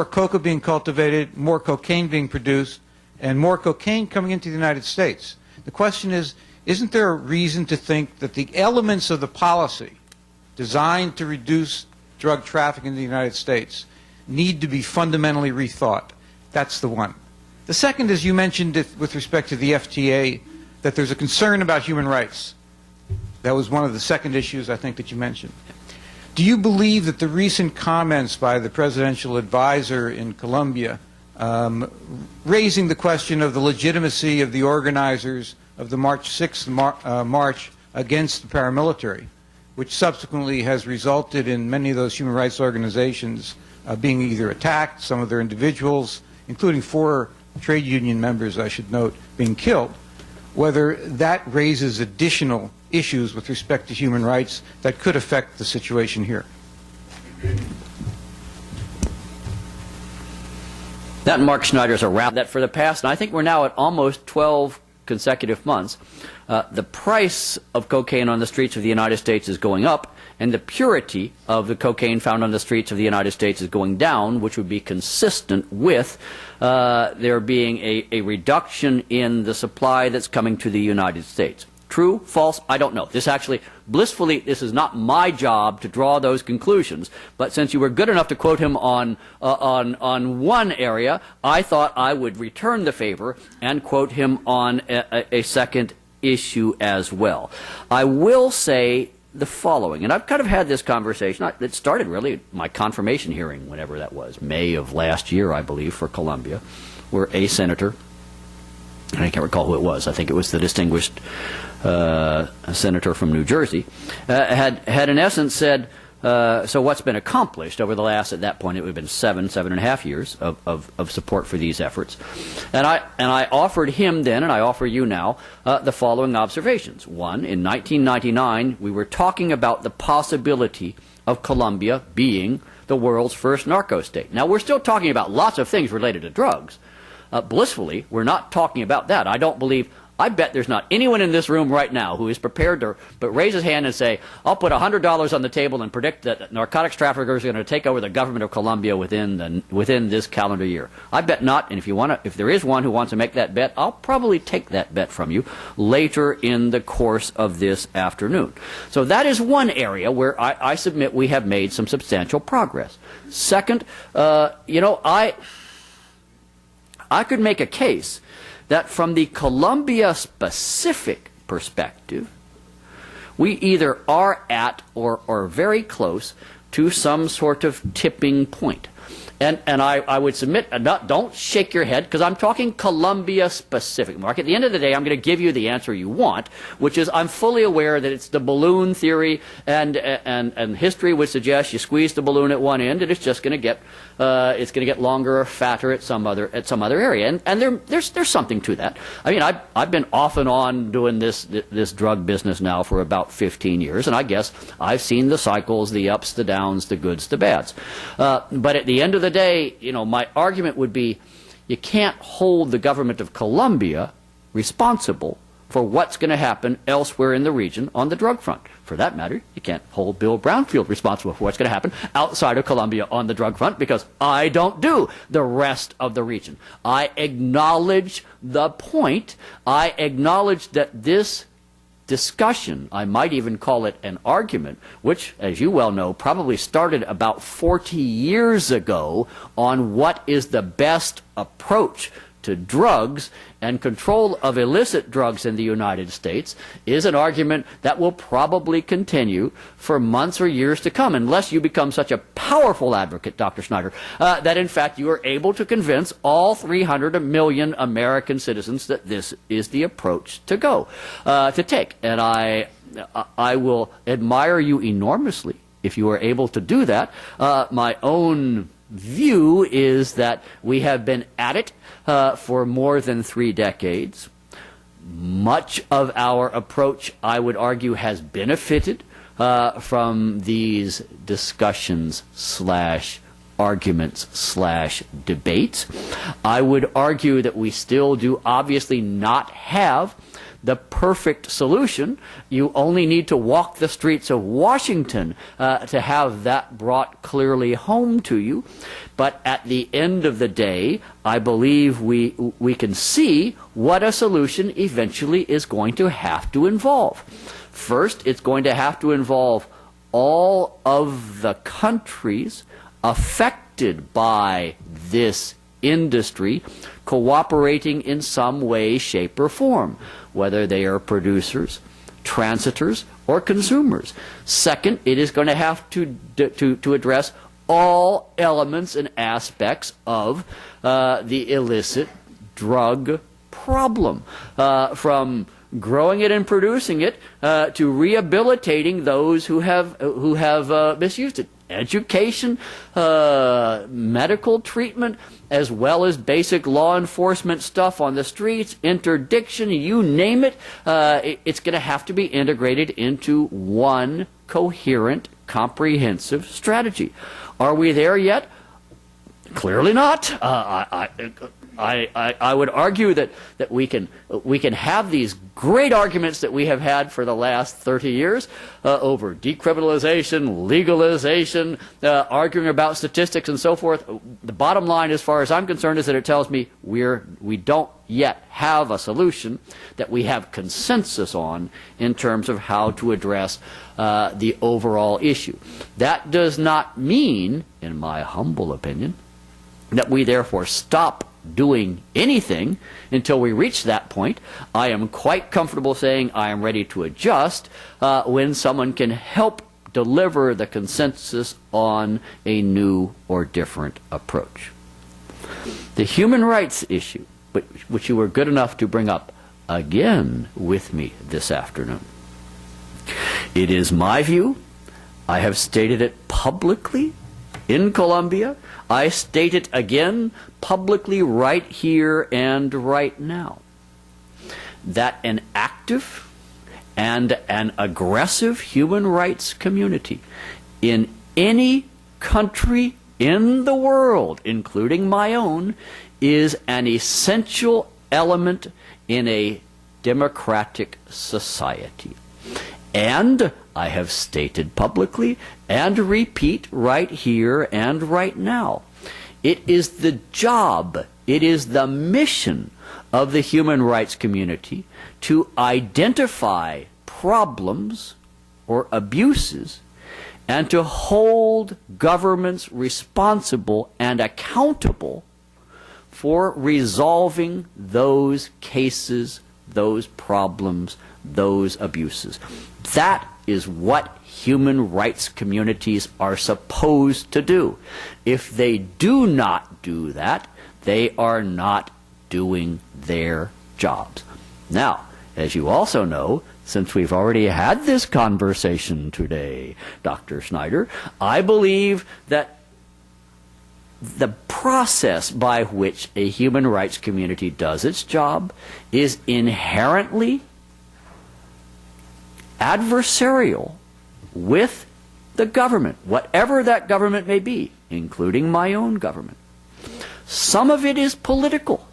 coca being cultivated, more cocaine being produced, and more cocaine coming into the United States. The question is, isn't there a reason to think that the elements of the policy designed to reduce drug trafficking in the United States need to be fundamentally rethought? That's the one. The second is, you mentioned it with respect to the FTA, that there's a concern about human rights. That was one of the second issues, I think, that you mentioned. Do you believe that the recent comments by the presidential advisor in Colombia raising the question of the legitimacy of the organizers of the March 6th march against the paramilitary, which subsequently has resulted in many of those human rights organizations being either attacked, some of their individuals, including 4 trade union members, I should note, being killed, whether that raises additional issues with respect to human rights that could affect the situation here? That, Mark Schneider's a wrap. That for the past, and I think we're now at almost 12 consecutive months, the price of cocaine on the streets of the United States is going up, and the purity of the cocaine found on the streets of the United States is going down, which would be consistent with there being a reduction in the supply that's coming to the United States. True? False? I don't know. This actually, blissfully, this is not my job to draw those conclusions. But since you were good enough to quote him on one area, I thought I would return the favor and quote him on a second issue as well. I will say the following, and I've kind of had this conversation. It started really my confirmation hearing, whenever that was, May of last year, I believe, for Colombia, where a senator, and I can't recall who it was, I think it was the distinguished senator from New Jersey, had in essence said, so what's been accomplished over the last, at that point it would have been 7.5 years of support for these efforts. And I offered him then, and I offer you now, the following observations. One, in 1999, we were talking about the possibility of Colombia being the world's first narco state. Now, we're still talking about lots of things related to drugs. Blissfully, we're not talking about that. I bet there's not anyone in this room right now who is prepared to raise his hand and say, I'll put $100 on the table and predict that narcotics traffickers are going to take over the government of Colombia within this calendar year. I bet not, and if there is one who wants to make that bet, I'll probably take that bet from you later in the course of this afternoon. So that is one area where I submit we have made some substantial progress. Second, I could make a case that from the Colombia-specific perspective, we either are at or are very close to some sort of tipping point. And I would submit, don't shake your head, because I'm talking Colombia-specific, Mark. At the end of the day, I'm going to give you the answer you want, which is I'm fully aware that it's the balloon theory, and history would suggest you squeeze the balloon at one end, and it's just going to get longer or fatter at some other area. And there's something to that. I mean, I've been off and on doing this drug business now for about 15 years, and I guess I've seen the cycles, the ups, the downs, the goods, the bads. But at the end of the day, my argument would be you can't hold the government of Colombia responsible for what's going to happen elsewhere in the region on the drug front. For that matter, you can't hold Bill Brownfield responsible for what's going to happen outside of Colombia on the drug front, because I don't do the rest of the region. I acknowledge the point. I acknowledge that this discussion, I might even call it an argument, which, as you well know, probably started about 40 years ago on what is the best approach to drugs and control of illicit drugs in the United States, is an argument that will probably continue for months or years to come, unless you become such a powerful advocate, Dr. Schneider, that in fact you are able to convince all 300 million American citizens that this is the approach to take. And I will admire you enormously if you are able to do that. My own view is that we have been at it for more than 3 decades. Much of our approach, I would argue, has benefited from these discussions / arguments / debates. I would argue that we still do obviously not have the perfect solution. You only need to walk the streets of Washington to have that brought clearly home to you. But at the end of the day, I believe we can see what a solution eventually is going to have to involve. First, it's going to have to involve all of the countries affected by this industry cooperating in some way, shape, or form, whether they are producers, transitors, or consumers. Second, it is going to have to address all elements and aspects of the illicit drug problem, from growing it and producing it to rehabilitating those who have misused it. Education, medical treatment, as well as basic law enforcement stuff on the streets, interdiction, you name it, it's going to have to be integrated into one coherent, comprehensive strategy. Are we there yet? Clearly not. I would argue that we can have these great arguments that we have had for the last 30 years over decriminalization, legalization, arguing about statistics and so forth. The bottom line, as far as I'm concerned, is that it tells me we don't yet have a solution that we have consensus on in terms of how to address the overall issue. That does not mean, in my humble opinion, that we therefore stop doing anything until we reach that point. I am quite comfortable saying I am ready to adjust when someone can help deliver the consensus on a new or different approach. The human rights issue, which you were good enough to bring up again with me this afternoon. It is my view, I have stated it publicly in Colombia, I state it again publicly right here and right now, that an active and an aggressive human rights community in any country in the world, including my own, is an essential element in a democratic society. And I have stated publicly and repeat right here and right now, it is the job, it is the mission of the human rights community to identify problems or abuses and to hold governments responsible and accountable for resolving those cases, those problems, those abuses. That is what human rights communities are supposed to do. If they do not do that, they are not doing their jobs. Now, as you also know, since we've already had this conversation today, Dr. Schneider, I believe that the process by which a human rights community does its job is inherently adversarial with the government, whatever that government may be, including my own government. Some of it is political.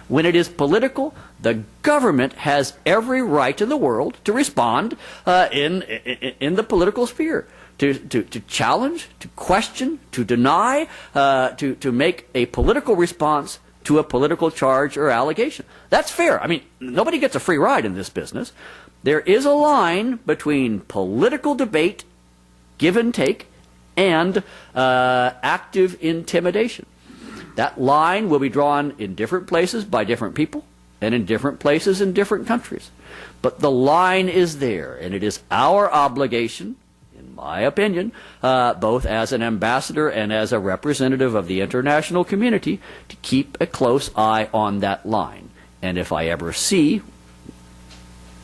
When it is political, the government has every right in the world to respond in the political sphere, to challenge, to question, to deny, to make a political response to a political charge or allegation. That's fair. I mean, nobody gets a free ride in this business. There is a line between political debate, give and take, and active intimidation. That line will be drawn in different places by different people and in different places in different countries. But the line is there, and it is our obligation, in my opinion, both as an ambassador and as a representative of the international community, to keep a close eye on that line. And if I ever see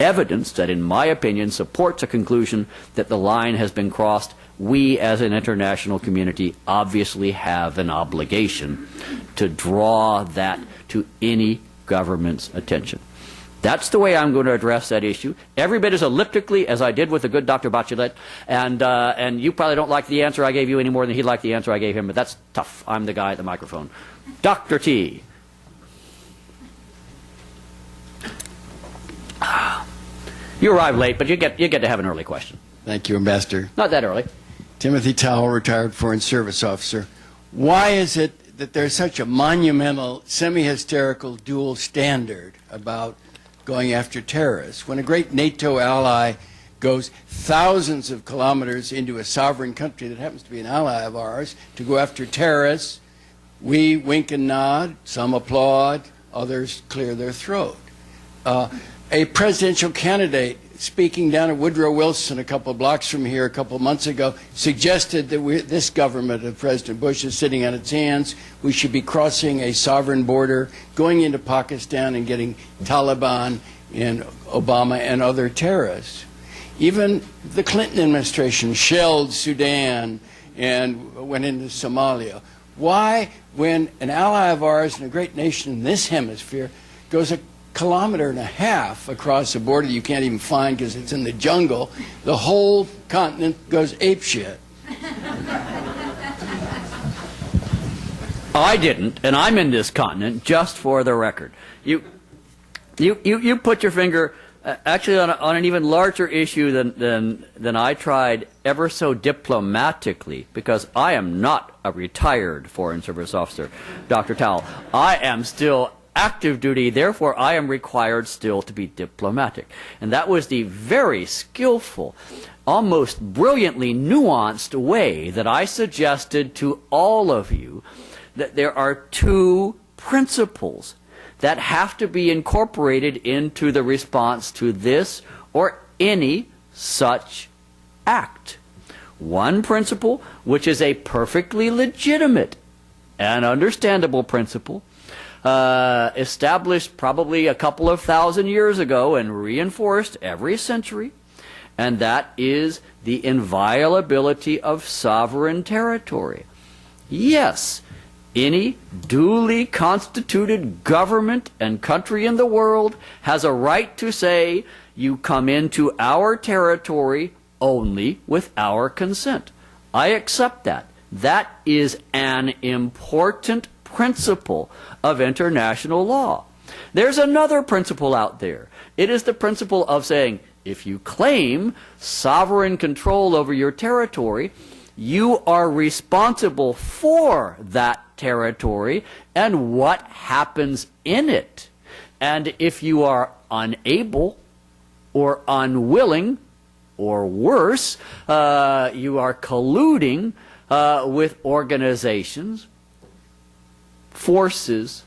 evidence that, in my opinion, supports a conclusion that the line has been crossed, we as an international community obviously have an obligation to draw that to any government's attention. That's the way I'm going to address that issue, every bit as elliptically as I did with the good Dr. Bachelet, and you probably don't like the answer I gave you any more than he liked the answer I gave him, but that's tough. I'm the guy at the microphone. Dr. T. You arrived late, but you get to have an early question. Thank you, Ambassador. Not that early. Timothy Towell, retired Foreign Service officer. Why is it that there's such a monumental, semi-hysterical dual standard about going after terrorists? When a great NATO ally goes thousands of kilometers into a sovereign country that happens to be an ally of ours to go after terrorists, we wink and nod, some applaud, others clear their throat. A presidential candidate speaking down at Woodrow Wilson a couple of blocks from here a couple of months ago suggested that this government of President Bush is sitting on its hands. We should be crossing a sovereign border, going into Pakistan and getting Taliban and Obama and other terrorists. Even the Clinton administration shelled Sudan and went into Somalia. Why, when an ally of ours and a great nation in this hemisphere goes a kilometer and a half across a border you can't even find because it's in the jungle, the whole continent goes apeshit? I didn't, and I'm in this continent, just for the record. You put your finger actually on an even larger issue than I tried ever so diplomatically, because I am not a retired Foreign Service officer, Dr. Towell. I am still active duty, therefore I am required still to be diplomatic. And that was the very skillful, almost brilliantly nuanced way that I suggested to all of you that there are two principles that have to be incorporated into the response to this or any such act. One principle, which is a perfectly legitimate and understandable principle, established probably a couple of thousand years ago and reinforced every century, and that is the inviolability of sovereign territory. Yes, any duly constituted government and country in the world has a right to say, you come into our territory only with our consent. I accept that. That is an important principle of international law. There's another principle out there. It is the principle of saying, if you claim sovereign control over your territory, you are responsible for that territory and what happens in it. And if you are unable or unwilling, or worse, you are colluding with organizations, forces,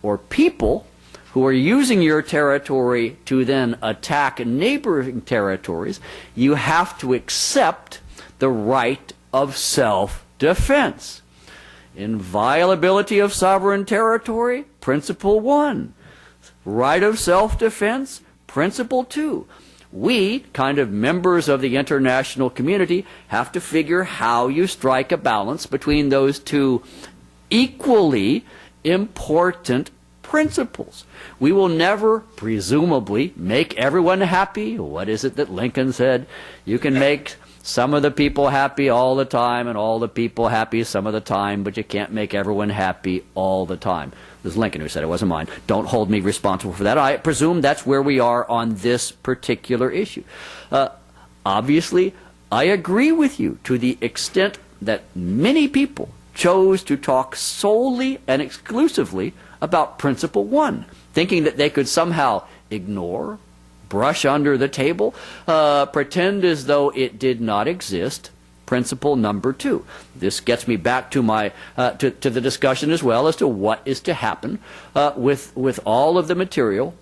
or people who are using your territory to then attack neighboring territories, you have to accept the right of self-defense. Inviolability of sovereign territory, principle 1. Right of self-defense, principle 2. We, kind of members of the international community, have to figure how you strike a balance between those two equally important principles. We will never, presumably, make everyone happy. What is it that Lincoln said? You can make some of the people happy all the time and all the people happy some of the time, but you can't make everyone happy all the time. It was Lincoln who said it, wasn't mine. Don't hold me responsible for that. I presume that's where we are on this particular issue. Obviously, I agree with you to the extent that many people chose to talk solely and exclusively about principle 1, thinking that they could somehow ignore, brush under the table, pretend as though it did not exist, principle number 2. This gets me back to my to the discussion as well as to what is to happen with all of the material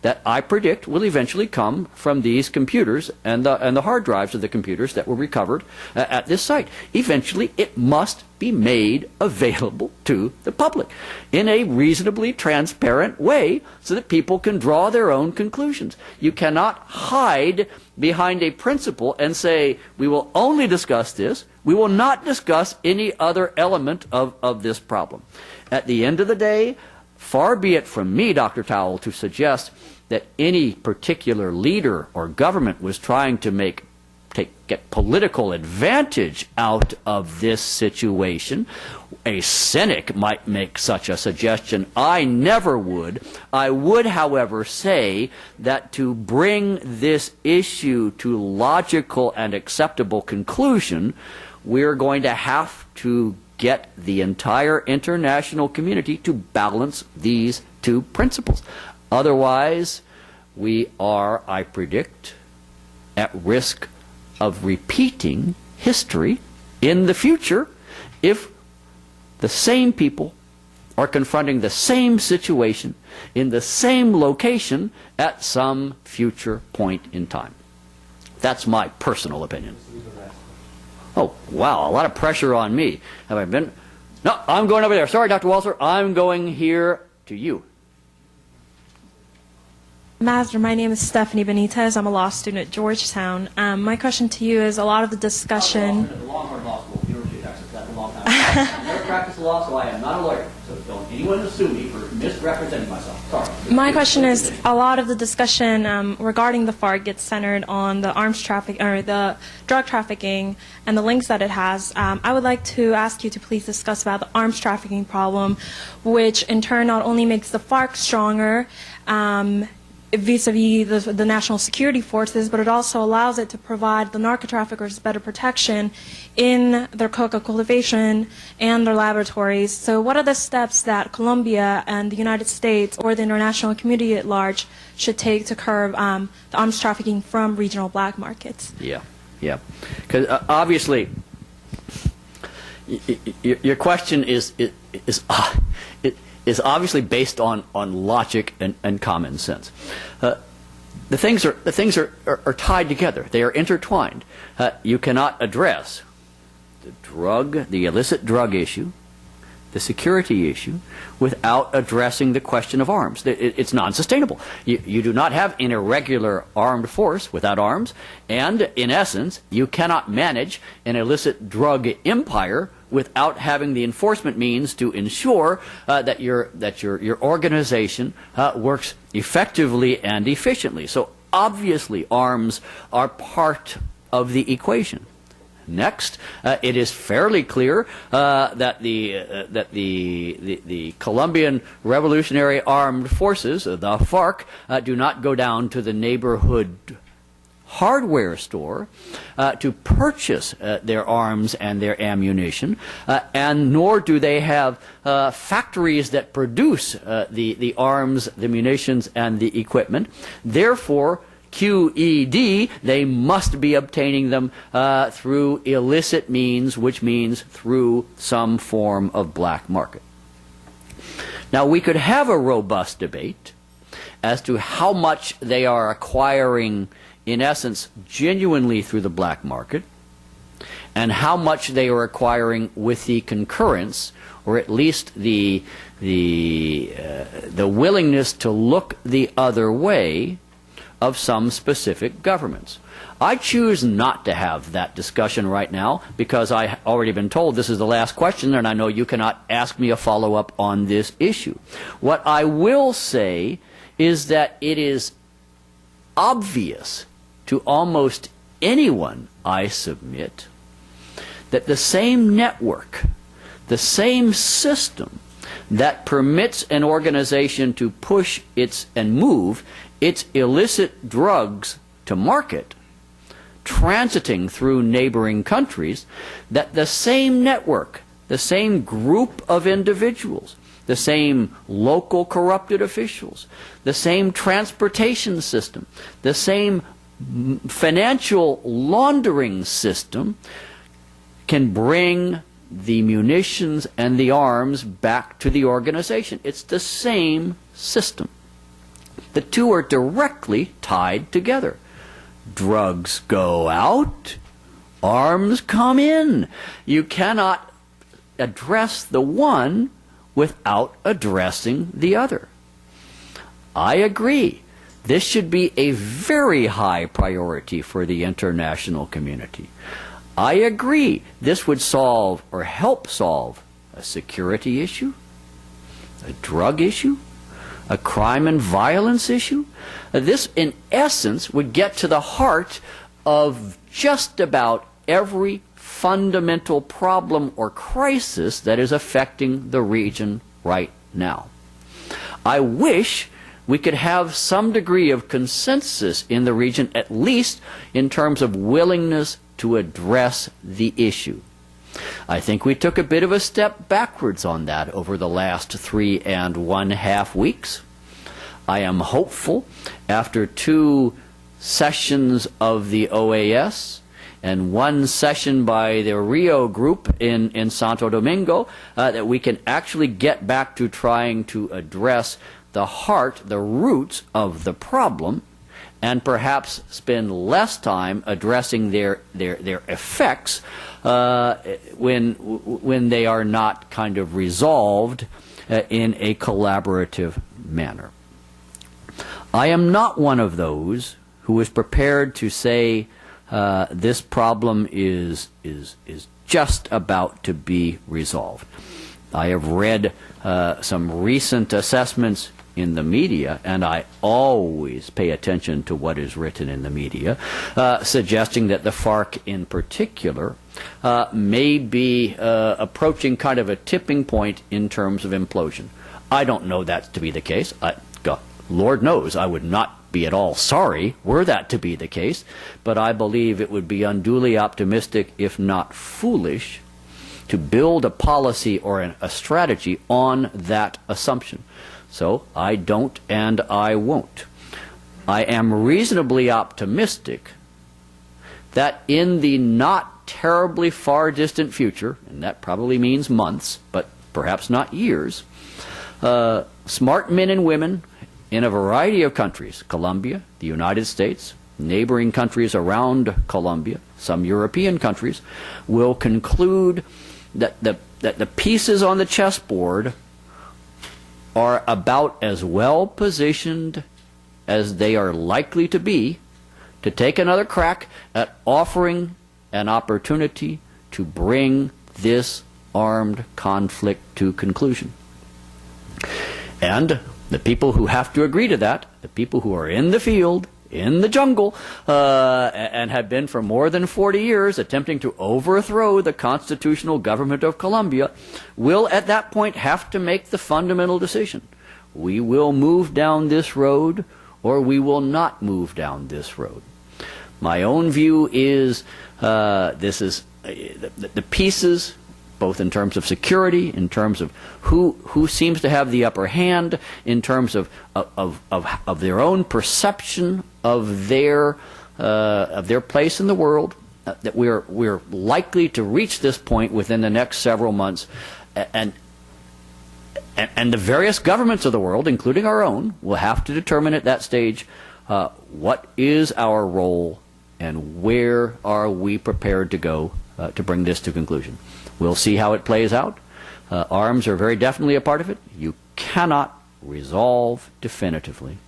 that I predict will eventually come from these computers and the hard drives of the computers that were recovered at this site. Eventually, it must be made available to the public in a reasonably transparent way so that people can draw their own conclusions. You cannot hide behind a principle and say, we will only discuss this, we will not discuss any other element of this problem. At the end of the day, far be it from me, Dr. Towell, to suggest that any particular leader or government was trying to get political advantage out of this situation. A cynic might make such a suggestion. I never would. I would, however, say that to bring this issue to logical and acceptable conclusion, we're going to have to get the entire international community to balance these two principles. Otherwise, we are, I predict, at risk of repeating history in the future if the same people are confronting the same situation in the same location at some future point in time. That's my personal opinion. Oh, wow, a lot of pressure on me. Have I been? No, I'm going over there. Sorry, Dr. Walser, I'm going here to you. Master, my name is Stephanie Benitez. I'm a law student at Georgetown. My question to you is a lot of the discussion... At the Longhorn Law School, University of Texas. That's a long time ago. I've never practiced law, so I am not a lawyer. So don't anyone assume me for misrepresenting myself. Sorry. My question is a lot of the discussion regarding the FARC gets centered on the arms traffic or the drug trafficking and the links that it has. I would like to ask you to please discuss about the arms trafficking problem, which in turn not only makes the FARC stronger, vis-a-vis the national security forces, but it also allows it to provide the narco-traffickers better protection in their coca cultivation and their laboratories. So what are the steps that Colombia and the United States or the international community at large should take to curb the arms trafficking from regional black markets? Yeah. Because obviously, your question is obviously based on logic and common sense. The things are tied together. They are intertwined. You cannot address the illicit drug issue, the security issue, without addressing the question of arms. It's non-sustainable. You do not have an irregular armed force without arms, and in essence, you cannot manage an illicit drug empire without having the enforcement means to ensure that your organization works effectively and efficiently. So obviously arms are part of the equation. Next, it is fairly clear that the Colombian Revolutionary Armed Forces, the FARC, do not go down to the neighborhood hardware store to purchase their arms and their ammunition, and nor do they have factories that produce the arms, the munitions, and the equipment. Therefore, QED, they must be obtaining them through illicit means, which means through some form of black market. Now, we could have a robust debate as to how much they are acquiring, in essence, genuinely through the black market, and how much they are acquiring with the concurrence, or at least the willingness to look the other way of some specific governments. I choose not to have that discussion right now because I've already been told this is the last question, and I know you cannot ask me a follow-up on this issue. What I will say is that it is obvious to almost anyone, I submit, that the same network, the same system that permits an organization to push and move its illicit drugs to market, transiting through neighboring countries, that the same network, the same group of individuals, the same local corrupted officials, the same transportation system, the same financial laundering system can bring the munitions and the arms back to the organization. It's the same system. The two are directly tied together. Drugs go out, arms come in. You cannot address the one without addressing the other. I agree. This should be a very high priority for the international community. I agree. This would solve or help solve a security issue, a drug issue, a crime and violence issue. This, in essence, would get to the heart of just about every fundamental problem or crisis that is affecting the region right now. I wish we could have some degree of consensus in the region, at least in terms of willingness to address the issue. I think we took a bit of a step backwards on that over the last 3.5 weeks. I am hopeful, after 2 sessions of the OAS and 1 session by the Rio group in Santo Domingo, that we can actually get back to trying to address the heart, the roots of the problem, and perhaps spend less time addressing their effects when they are not kind of resolved in a collaborative manner. I am not one of those who is prepared to say this problem is just about to be resolved. I have read some recent assessments in the media, and I always pay attention to what is written in the media, suggesting that the FARC in particular may be approaching kind of a tipping point in terms of implosion. I don't know that to be the case. God, Lord knows I would not be at all sorry were that to be the case, but I believe it would be unduly optimistic, if not foolish, to build a policy or a strategy on that assumption. So I don't and I won't. I am reasonably optimistic that in the not terribly far distant future, and that probably means months, but perhaps not years, smart men and women in a variety of countries, Colombia, the United States, neighboring countries around Colombia, some European countries, will conclude that the pieces on the chessboard are about as well positioned as they are likely to be to take another crack at offering an opportunity to bring this armed conflict to conclusion. And the people who have to agree to that, the people who are in the field, in the jungle, and have been for more than 40 years attempting to overthrow the constitutional government of Colombia, will at that point have to make the fundamental decision. We will move down this road, or we will not move down this road. My own view is this is the pieces, both in terms of security, in terms of who seems to have the upper hand, in terms of their own perception of their place in the world, that we're likely to reach this point within the next several months, and the various governments of the world, including our own, will have to determine at that stage what is our role and where are we prepared to go to bring this to conclusion. We'll see how it plays out. Arms are very definitely a part of it. You cannot resolve definitively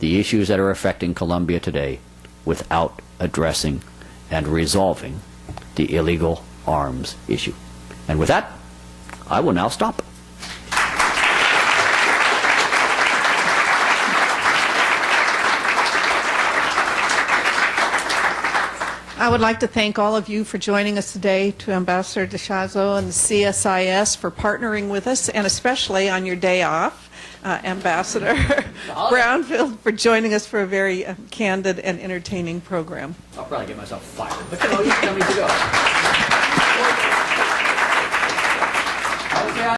the issues that are affecting Colombia today without addressing and resolving the illegal arms issue. And with that, I will now stop. I would like to thank all of you for joining us today, to Ambassador DeShazo and the CSIS for partnering with us, and especially on your day off, Ambassador Brownfield, for joining us for a very candid and entertaining program. I'll probably get myself fired, but you know, you tell me to go.